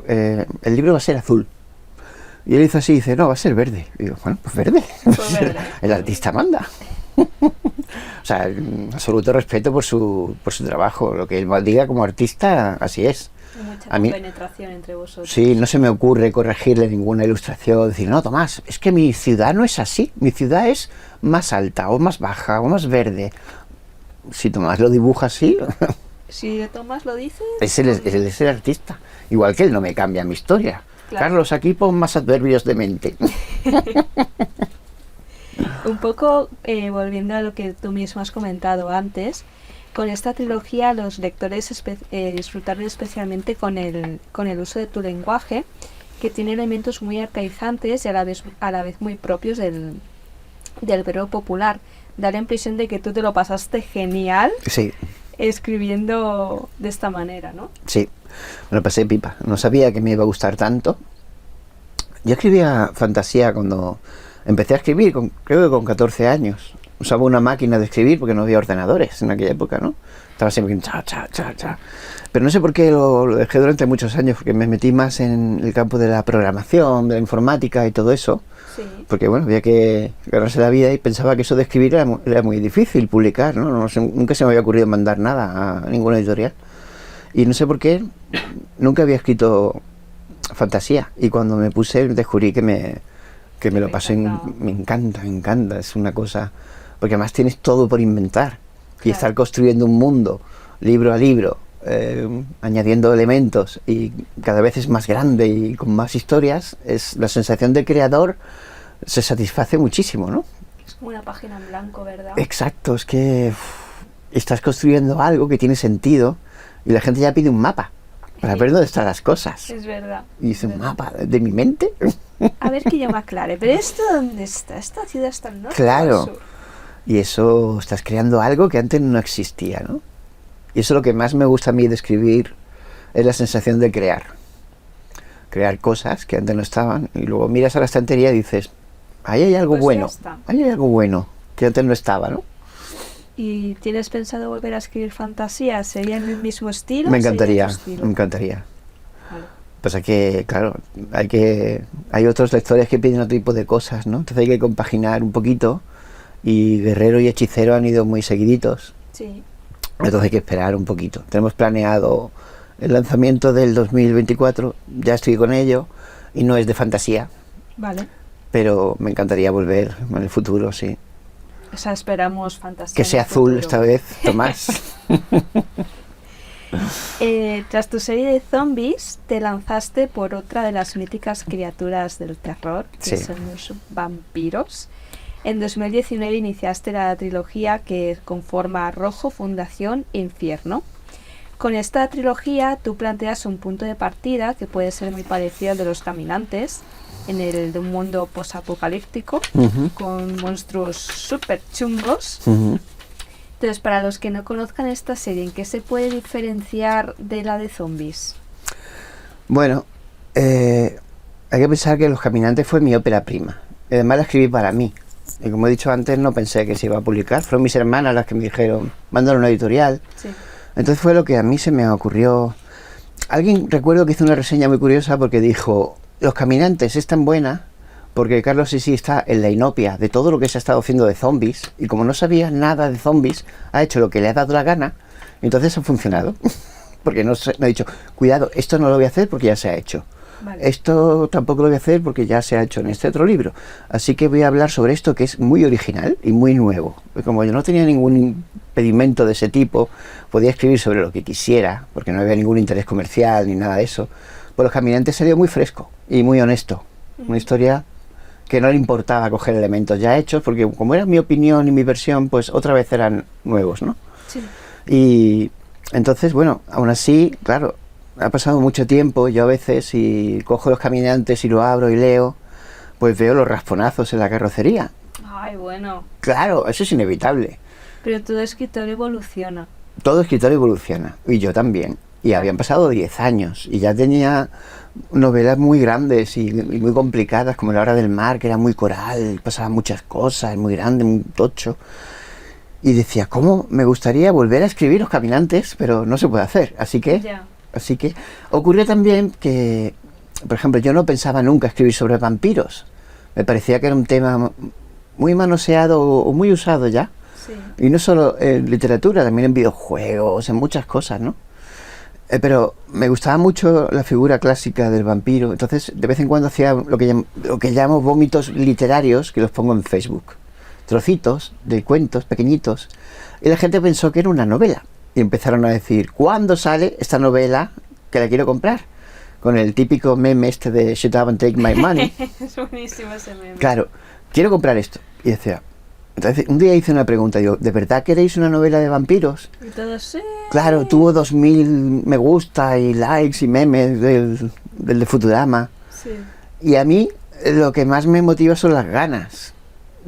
el libro va a ser azul. Y él hizo así, dice, no, va a ser verde. Y digo, bueno, pues verde. Pues verde. El artista manda. O sea, absoluto respeto por su trabajo. Lo que él diga como artista, así es. Mucha compenetración entre vosotros. Sí, no se me ocurre corregirle ninguna ilustración, decir, no, Tomás, es que mi ciudad no es así, mi ciudad es más alta, o más baja, o más verde. Si Tomás lo dibuja así... Si Tomás lo dice... Es el artista. Igual que él no me cambia mi historia. Claro. Carlos, aquí pon más adverbios de mente. Un poco, volviendo a lo que tú mismo has comentado antes, con esta trilogía los lectores disfrutaron especialmente con el uso de tu lenguaje, que tiene elementos muy arcaizantes y a la vez muy propios del verbo popular. Da la impresión de que tú te lo pasaste genial, sí, escribiendo de esta manera, ¿no? Sí, me lo pasé pipa. No sabía que me iba a gustar tanto. Yo escribía fantasía cuando empecé a escribir, creo que con 14 años. Usaba una máquina de escribir porque no había ordenadores en aquella época, ¿no? Estaba siempre cha. Pero no sé por qué lo dejé durante muchos años, porque me metí más en el campo de la programación, de la informática y todo eso. Sí. Porque bueno, había que ganarse la vida y pensaba que eso de escribir era muy difícil, publicar, ¿no? Nunca se me había ocurrido mandar nada a ninguna editorial. Y no sé por qué, nunca había escrito fantasía. Y cuando me puse, descubrí que me lo pasé, me encanta, es una cosa... Porque además tienes todo por inventar. Y estar construyendo un mundo, libro a libro, añadiendo elementos, y cada vez es más grande y con más historias, es la sensación de creador se satisface muchísimo, ¿no? Es como una página en blanco, ¿verdad? Exacto, es que estás construyendo algo que tiene sentido y la gente ya pide un mapa. para ver dónde están las cosas. Es verdad. Y es un mapa de mi mente. A ver que yo me aclare. ¿Pero esto dónde está? ¿Esta ciudad está al norte o Claro. al sur? Y eso, estás creando algo que antes no existía, ¿no? Y eso es lo que más me gusta a mí de escribir, es la sensación de crear. Crear cosas que antes no estaban, y luego miras a la estantería y dices, ahí hay algo Pues ya bueno, está. ahí hay algo bueno, que antes no estaba, ¿no? ¿Y tienes pensado volver a escribir fantasía? ¿Sería en el mismo estilo? Me o sería encantaría, otro estilo? me encantaría. Vale. Pues claro, hay otros lectores que piden otro tipo de cosas, ¿no? Entonces hay que compaginar un poquito, y Guerrero y Hechicero han ido muy seguiditos. Sí. Entonces hay que esperar un poquito. Tenemos planeado el lanzamiento del 2024, ya estoy con ello, y no es de fantasía, Vale. pero me encantaría volver en el futuro, sí. O sea, esperamos fantasía. Que en sea el azul futuro. esta vez, Tomás. Tras tu serie de zombies, te lanzaste por otra de las míticas criaturas del terror, que Sí. son los vampiros. En 2019 iniciaste la trilogía que conforma Rojo, Fundación e Infierno. Con esta trilogía tú planteas un punto de partida que puede ser muy parecido al de los caminantes, de un mundo posapocalíptico, Ujú, con monstruos súper chungos. ujú. Entonces, para los que no conozcan esta serie, ¿en qué se puede diferenciar de la de zombies? Bueno, hay que pensar que Los Caminantes fue mi ópera prima. Y además la escribí para mí. Y como he dicho antes, no pensé que se iba a publicar. Fueron mis hermanas las que me dijeron, mándalo a una editorial. Sí. Entonces fue lo que a mí se me ocurrió. Alguien, recuerdo que hizo una reseña muy curiosa porque dijo, Los Caminantes es tan buena porque Carlos Sisi está en la inopia de todo lo que se ha estado haciendo de zombies, y como no sabía nada de zombies, ha hecho lo que le ha dado la gana, y entonces ha funcionado. Porque no ha dicho, cuidado, esto no lo voy a hacer porque ya se ha hecho. Vale. Esto tampoco lo voy a hacer porque ya se ha hecho en este otro libro. Así que voy a hablar sobre esto que es muy original y muy nuevo. Y como yo no tenía ningún impedimento de ese tipo, podía escribir sobre lo que quisiera, porque no había ningún interés comercial ni nada de eso, pues Los Caminantes salió muy fresco y muy honesto. Una historia que no le importaba coger elementos ya hechos, porque como era mi opinión y mi versión, pues otra vez eran nuevos, ¿no? Sí. Y entonces, bueno, aún así, claro, ha pasado mucho tiempo. Yo a veces, si cojo Los Caminantes y lo abro y leo, pues veo los rasponazos en la carrocería. Ay, bueno. Claro, eso es inevitable. Pero todo escritor evoluciona. Todo escritor evoluciona, y yo también. Y habían pasado 10 años, y ya tenía novelas muy grandes y muy complicadas, como La Hora del Mar, que era muy coral, pasaban muchas cosas, muy grande, muy tocho. Y decía, ¿cómo me gustaría volver a escribir Los Caminantes? Pero no se puede hacer, así que... Ya. Así que ocurrió también que, por ejemplo, yo no pensaba nunca escribir sobre vampiros. Me parecía que era un tema muy manoseado o muy usado ya. Sí. Y no solo en literatura, también en videojuegos, en muchas cosas, ¿no? Pero me gustaba mucho la figura clásica del vampiro. Entonces, de vez en cuando hacía lo que llamo vómitos literarios, que los pongo en Facebook. Trocitos de cuentos pequeñitos. Y la gente pensó que era una novela. Y empezaron a decir, ¿cuándo sale esta novela que la quiero comprar? Con el típico meme este de Shut up and take my money. Es buenísimo ese meme. Claro, quiero comprar esto. Y decía, entonces un día hice una pregunta, digo, ¿de verdad queréis una novela de vampiros? Y todos, sí. Claro, tuvo 2000 me gusta y likes y memes del de Futurama. Sí. Y a mí lo que más me motiva son las ganas.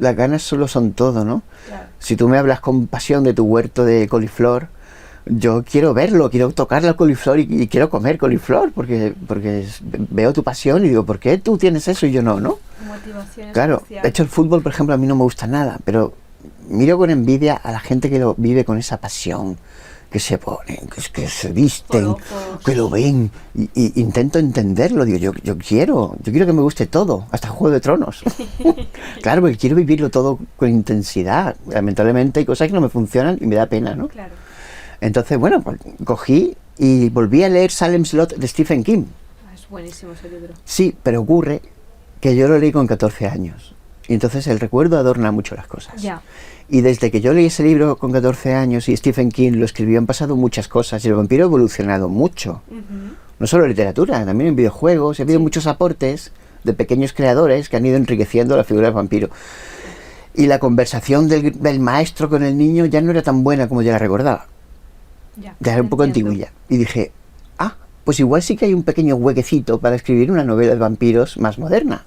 Las ganas solo son todo, ¿no? Claro. Si tú me hablas con pasión de tu huerto de coliflor, yo quiero verlo, quiero tocar la coliflor y quiero comer coliflor, porque veo tu pasión y digo, ¿por qué tú tienes eso y yo no, no? Motivación Claro, especial. de hecho el fútbol, por ejemplo, a mí no me gusta nada, pero miro con envidia a la gente que lo vive con esa pasión, que se ponen, que se visten, Forofos. que lo ven, y intento entenderlo, digo, yo quiero que me guste todo, hasta Juego de Tronos. Claro, porque quiero vivirlo todo con intensidad. Lamentablemente hay cosas que no me funcionan y me da pena, ¿no? Claro. Entonces, bueno, pues cogí y volví a leer Salem Slot de Stephen King. Ah, es buenísimo ese libro. Sí, pero ocurre que yo lo leí con 14 años. Y entonces el recuerdo adorna mucho las cosas. Ya. Y desde que yo leí ese libro con 14 años y Stephen King lo escribió, han pasado muchas cosas y el vampiro ha evolucionado mucho. Ujú. No solo en literatura, también en videojuegos. Ha habido muchos aportes de pequeños creadores que han ido enriqueciendo la figura del vampiro. Y la conversación del maestro con el niño ya no era tan buena como yo la recordaba. Ya. Ya era un poco entiendo. antiguilla. Y dije, pues igual sí que hay un pequeño huequecito para escribir una novela de vampiros más moderna,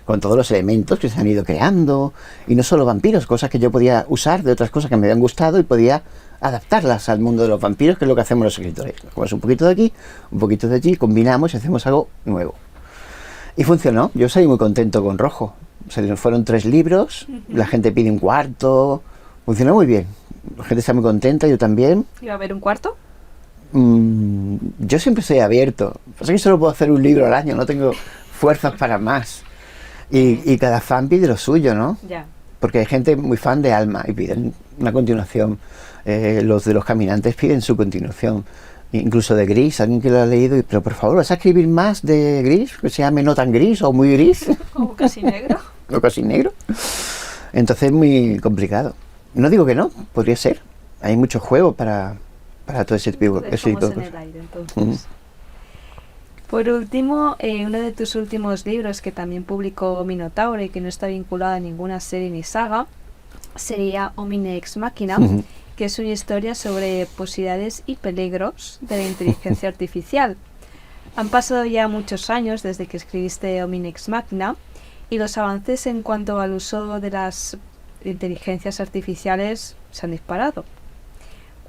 con todos los elementos que se han ido creando, y no solo vampiros, cosas que yo podía usar de otras cosas que me habían gustado y podía adaptarlas al mundo de los vampiros, que es lo que hacemos los escritores. Cogemos un poquito de aquí, un poquito de allí, combinamos y hacemos algo nuevo. Y funcionó, yo salí muy contento con Rojo. Fueron 3 libros, la gente pide un cuarto, funcionó muy bien. La gente está muy contenta, yo también. ¿Iba a haber un cuarto? Yo siempre estoy abierto. Pasa que solo puedo hacer un libro al año, no tengo fuerzas para más. Y cada fan pide lo suyo, ¿no? Ya. Porque hay gente muy fan de Alma y piden una continuación. Los de Los Caminantes piden su continuación. Incluso de Gris, alguien que lo ha leído, pero por favor, ¿vas a escribir más de Gris? Que se llame No tan gris o muy gris. O casi negro. O casi negro. Entonces es muy complicado. No digo que no, podría ser. Hay mucho juego para todo ese tipo de cosas. En el aire, entonces. Por último, uno de tus últimos libros que también publicó Minotauro y que no está vinculado a ninguna serie ni saga sería Homine Ex Machina, que es una historia sobre posibilidades y peligros de la inteligencia artificial. Han pasado ya muchos años desde que escribiste Homine Ex Machina y los avances en cuanto al uso de las inteligencias artificiales se han disparado.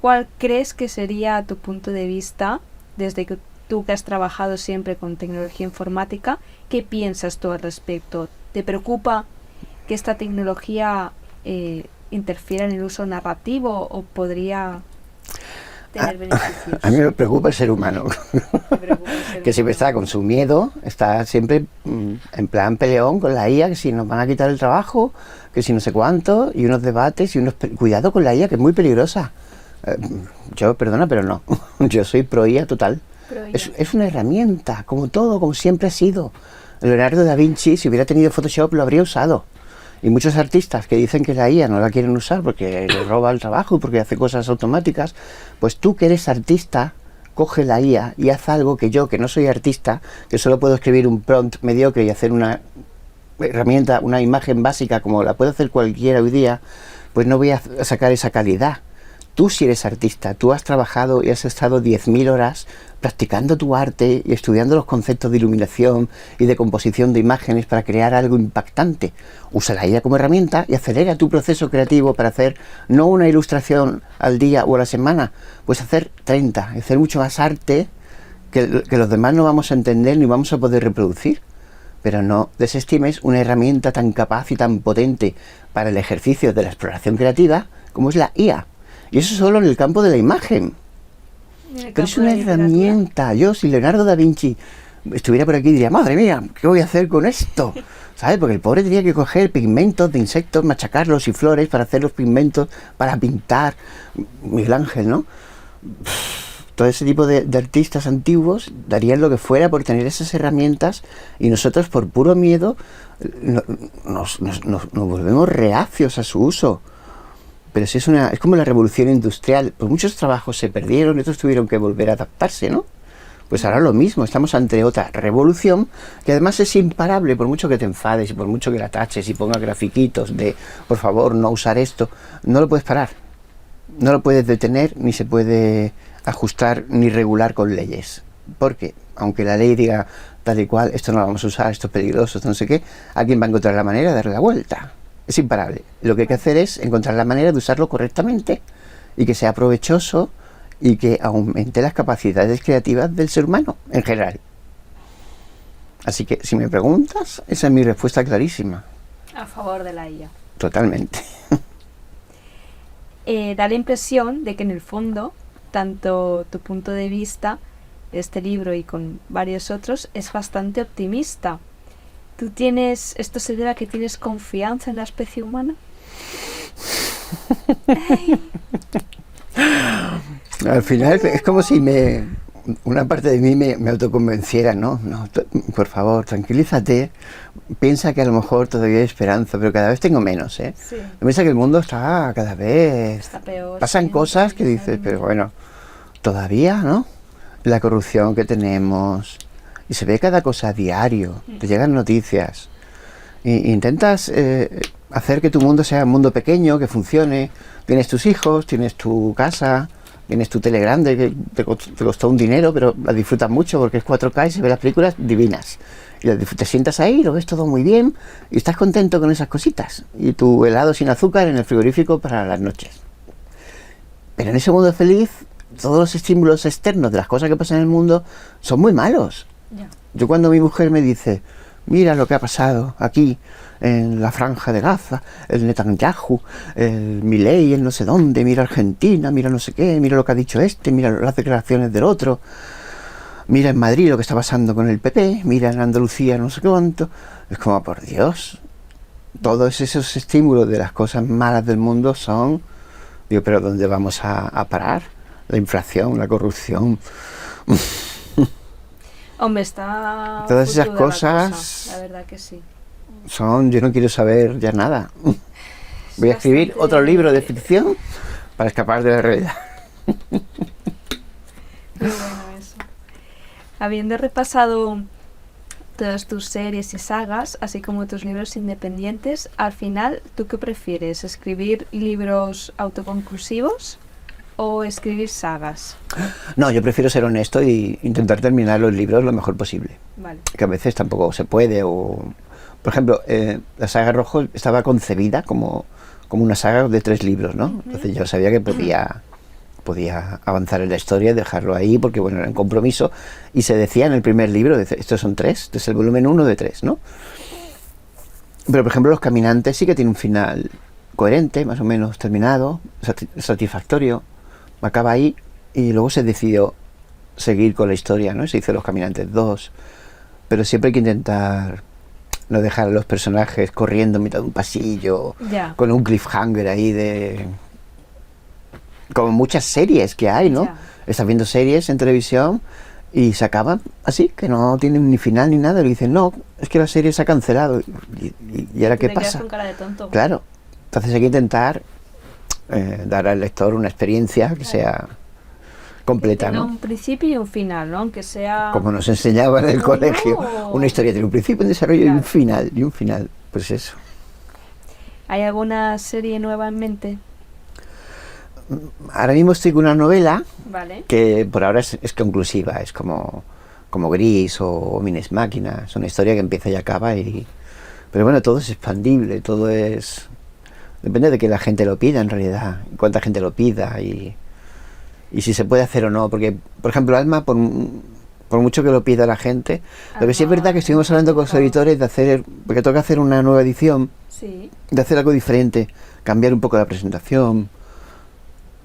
¿Cuál crees que sería tu punto de vista desde que tú que has trabajado siempre con tecnología informática? ¿Qué piensas tú al respecto? ¿Te preocupa que esta tecnología interfiera en el uso narrativo o podría tener beneficios? A mí me preocupa el ser humano, que siempre está con su miedo, está siempre en plan peleón con la IA, que si nos van a quitar el trabajo, que si no sé cuánto, y unos debates y unos... Cuidado con la IA, que es muy peligrosa. Yo, perdona, pero no, yo soy pro IA total. Es una herramienta, como todo, como siempre ha sido. Leonardo da Vinci, si hubiera tenido Photoshop, lo habría usado. Y muchos artistas que dicen que la IA no la quieren usar porque le roba el trabajo, porque hace cosas automáticas, pues tú que eres artista, coge la IA y haz algo que yo, que no soy artista, que solo puedo escribir un prompt mediocre y hacer una herramienta, una imagen básica como la puede hacer cualquiera hoy día, pues no voy a sacar esa calidad. Tú si eres artista, tú has trabajado y has estado 10.000 horas practicando tu arte y estudiando los conceptos de iluminación y de composición de imágenes para crear algo impactante. Usa la IA como herramienta y acelera tu proceso creativo para hacer no una ilustración al día o a la semana, pues hacer 30, hacer mucho más arte que los demás no vamos a entender ni vamos a poder reproducir. Pero no desestimes una herramienta tan capaz y tan potente para el ejercicio de la exploración creativa como es la IA. Y eso solo en el campo de la imagen. Pero es una herramienta. Yo, si Leonardo da Vinci estuviera por aquí, diría, madre mía, ¿qué voy a hacer con esto? ¿Sabes? Porque el pobre tenía que coger pigmentos de insectos, machacarlos y flores para hacer los pigmentos, para pintar. Miguel Ángel, ¿no? Todo ese tipo de artistas antiguos darían lo que fuera por tener esas herramientas y nosotros, por puro miedo, nos volvemos reacios a su uso. Pero si es como la revolución industrial, pues muchos trabajos se perdieron y otros tuvieron que volver a adaptarse, ¿no? Pues ahora lo mismo, estamos ante otra revolución que además es imparable, por mucho que te enfades y por mucho que la taches y pongas grafiquitos de, por favor, no usar esto, no lo puedes parar, no lo puedes detener, ni se puede ajustar ni regular con leyes. Porque, aunque la ley diga tal y cual, esto no lo vamos a usar, esto es peligroso, esto no sé qué, alguien va a encontrar la manera de darle la vuelta. Es imparable. Lo que hay que hacer es encontrar la manera de usarlo correctamente y que sea provechoso y que aumente las capacidades creativas del ser humano en general. Así que, si me preguntas, esa es mi respuesta clarísima. A favor de la IA. Totalmente. Da la impresión de que en el fondo, tanto tu punto de vista, este libro y con varios otros, es bastante optimista. ¿Esto se debe a que tienes confianza en la especie humana? Al final es como si una parte de mí me autoconvenciera, ¿no? No, por favor, tranquilízate, piensa que a lo mejor todavía hay esperanza, pero cada vez tengo menos, ¿eh? Sí. Piensa que el mundo está cada vez... Está peor. Pasan cosas que dices, pero bueno, todavía, ¿no? La corrupción que tenemos... Y se ve cada cosa a diario, te llegan noticias. Intentas hacer que tu mundo sea un mundo pequeño, que funcione. Tienes tus hijos, tienes tu casa, tienes tu tele grande que te costó un dinero, pero la disfrutas mucho porque es 4K y se ven las películas divinas. Y te sientas ahí, lo ves todo muy bien y estás contento con esas cositas. Y tu helado sin azúcar en el frigorífico para las noches. Pero en ese mundo feliz, todos los estímulos externos de las cosas que pasan en el mundo son muy malos. Ya. Yo cuando mi mujer me dice, mira lo que ha pasado aquí en la Franja de Gaza, el Netanyahu, el Milei, el no sé dónde, mira Argentina, mira no sé qué, mira lo que ha dicho este, mira las declaraciones del otro, mira en Madrid lo que está pasando con el PP, mira en Andalucía no sé cuánto. Es como, por Dios, todos esos estímulos de las cosas malas del mundo son, digo, pero ¿dónde vamos a parar? La inflación, la corrupción. Hombre, está Todas esas futuda la cosas cosa, la verdad que sí. yo no quiero saber ya nada. Voy a escribir bastante- otro libro de ficción para escapar de la realidad. Muy bueno eso. Habiendo repasado todas tus series y sagas, así como tus libros independientes, al final, ¿tú qué prefieres? ¿Escribir libros autoconclusivos o escribir sagas? No, yo prefiero ser honesto e intentar terminar los libros lo mejor posible. Vale. Que a veces tampoco se puede. Por ejemplo, la saga Rojo estaba concebida como una saga de 3 libros, ¿no? Entonces yo sabía que podía avanzar en la historia y dejarlo ahí porque, bueno, era un compromiso. Y se decía en el primer libro, estos son 3, este es el volumen 1 de 3, ¿no? Pero, por ejemplo, Los Caminantes sí que tiene un final coherente, más o menos terminado, satisfactorio. Acaba ahí y luego se decidió seguir con la historia, ¿no? Se hizo Los Caminantes 2, pero siempre hay que intentar no dejar a los personajes corriendo en mitad de un pasillo, Ya. con un cliffhanger ahí de... Como muchas series que hay, ¿no? Ya. Estás viendo series en televisión y se acaban así, que no tienen ni final ni nada, y dicen, no, es que la serie se ha cancelado. ¿Y ahora qué Te quedas pasa? con cara de tonto. Claro, entonces hay que intentar dar al lector una experiencia que sea completa, Tiene ¿no? un principio y un final, ¿no? Aunque sea... Como nos enseñaban en el uno colegio, o- una historia tiene un principio, un desarrollo y un Claro. final, pues eso. ¿Hay alguna serie nueva en mente? Ahora mismo estoy con una novela Vale. que por ahora es conclusiva, es como Gris o Homines Máquina, es una historia que empieza y acaba pero bueno, todo es expandible, todo es... Depende de que la gente lo pida en realidad, cuánta gente lo pida y si se puede hacer o no, porque, por ejemplo, Alma, por mucho que lo pida la gente, lo que sí es Alma, verdad que estuvimos hablando con los editores de hacer, porque toca hacer una nueva edición, Sí. de hacer algo diferente, cambiar un poco la presentación.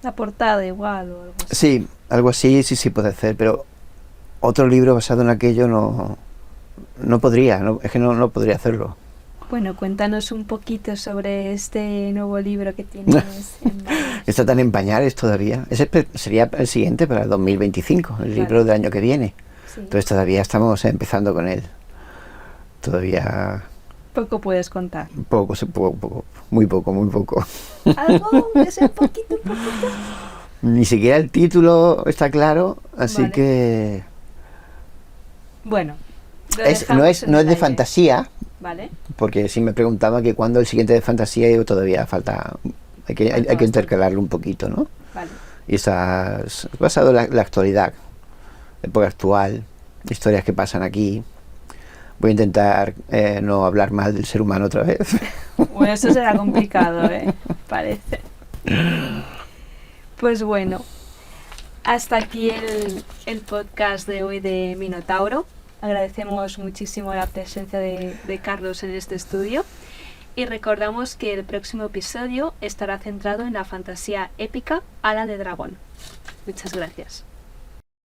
La portada igual o algo así. Sí, algo así sí puede hacer, pero otro libro basado en aquello no podría, es que no podría hacerlo. Bueno, cuéntanos un poquito sobre este nuevo libro que tienes en manos. Está tan en pañales todavía. Ese sería el siguiente para el 2025, el libro Claro. del año que viene. Sí. Entonces todavía estamos empezando con él. Todavía Poco puedes contar. muy poco. Algo que sea un poquito. Ni siquiera el título está claro, así Vale. que Bueno, lo no dejamos es en de el aire. fantasía, Vale. porque si me preguntaba que cuándo el siguiente de fantasía, yo todavía falta, hay que bastante. intercalarlo un poquito, ¿no? Vale. Y está basado en la actualidad, época actual, historias que pasan aquí. Voy a intentar no hablar mal del ser humano otra vez. Bueno, eso será complicado, parece. Pues bueno, hasta aquí el podcast de hoy de Minotauro. Agradecemos muchísimo la presencia de Carlos en este estudio y recordamos que el próximo episodio estará centrado en la fantasía épica Ala de Dragón. Muchas gracias.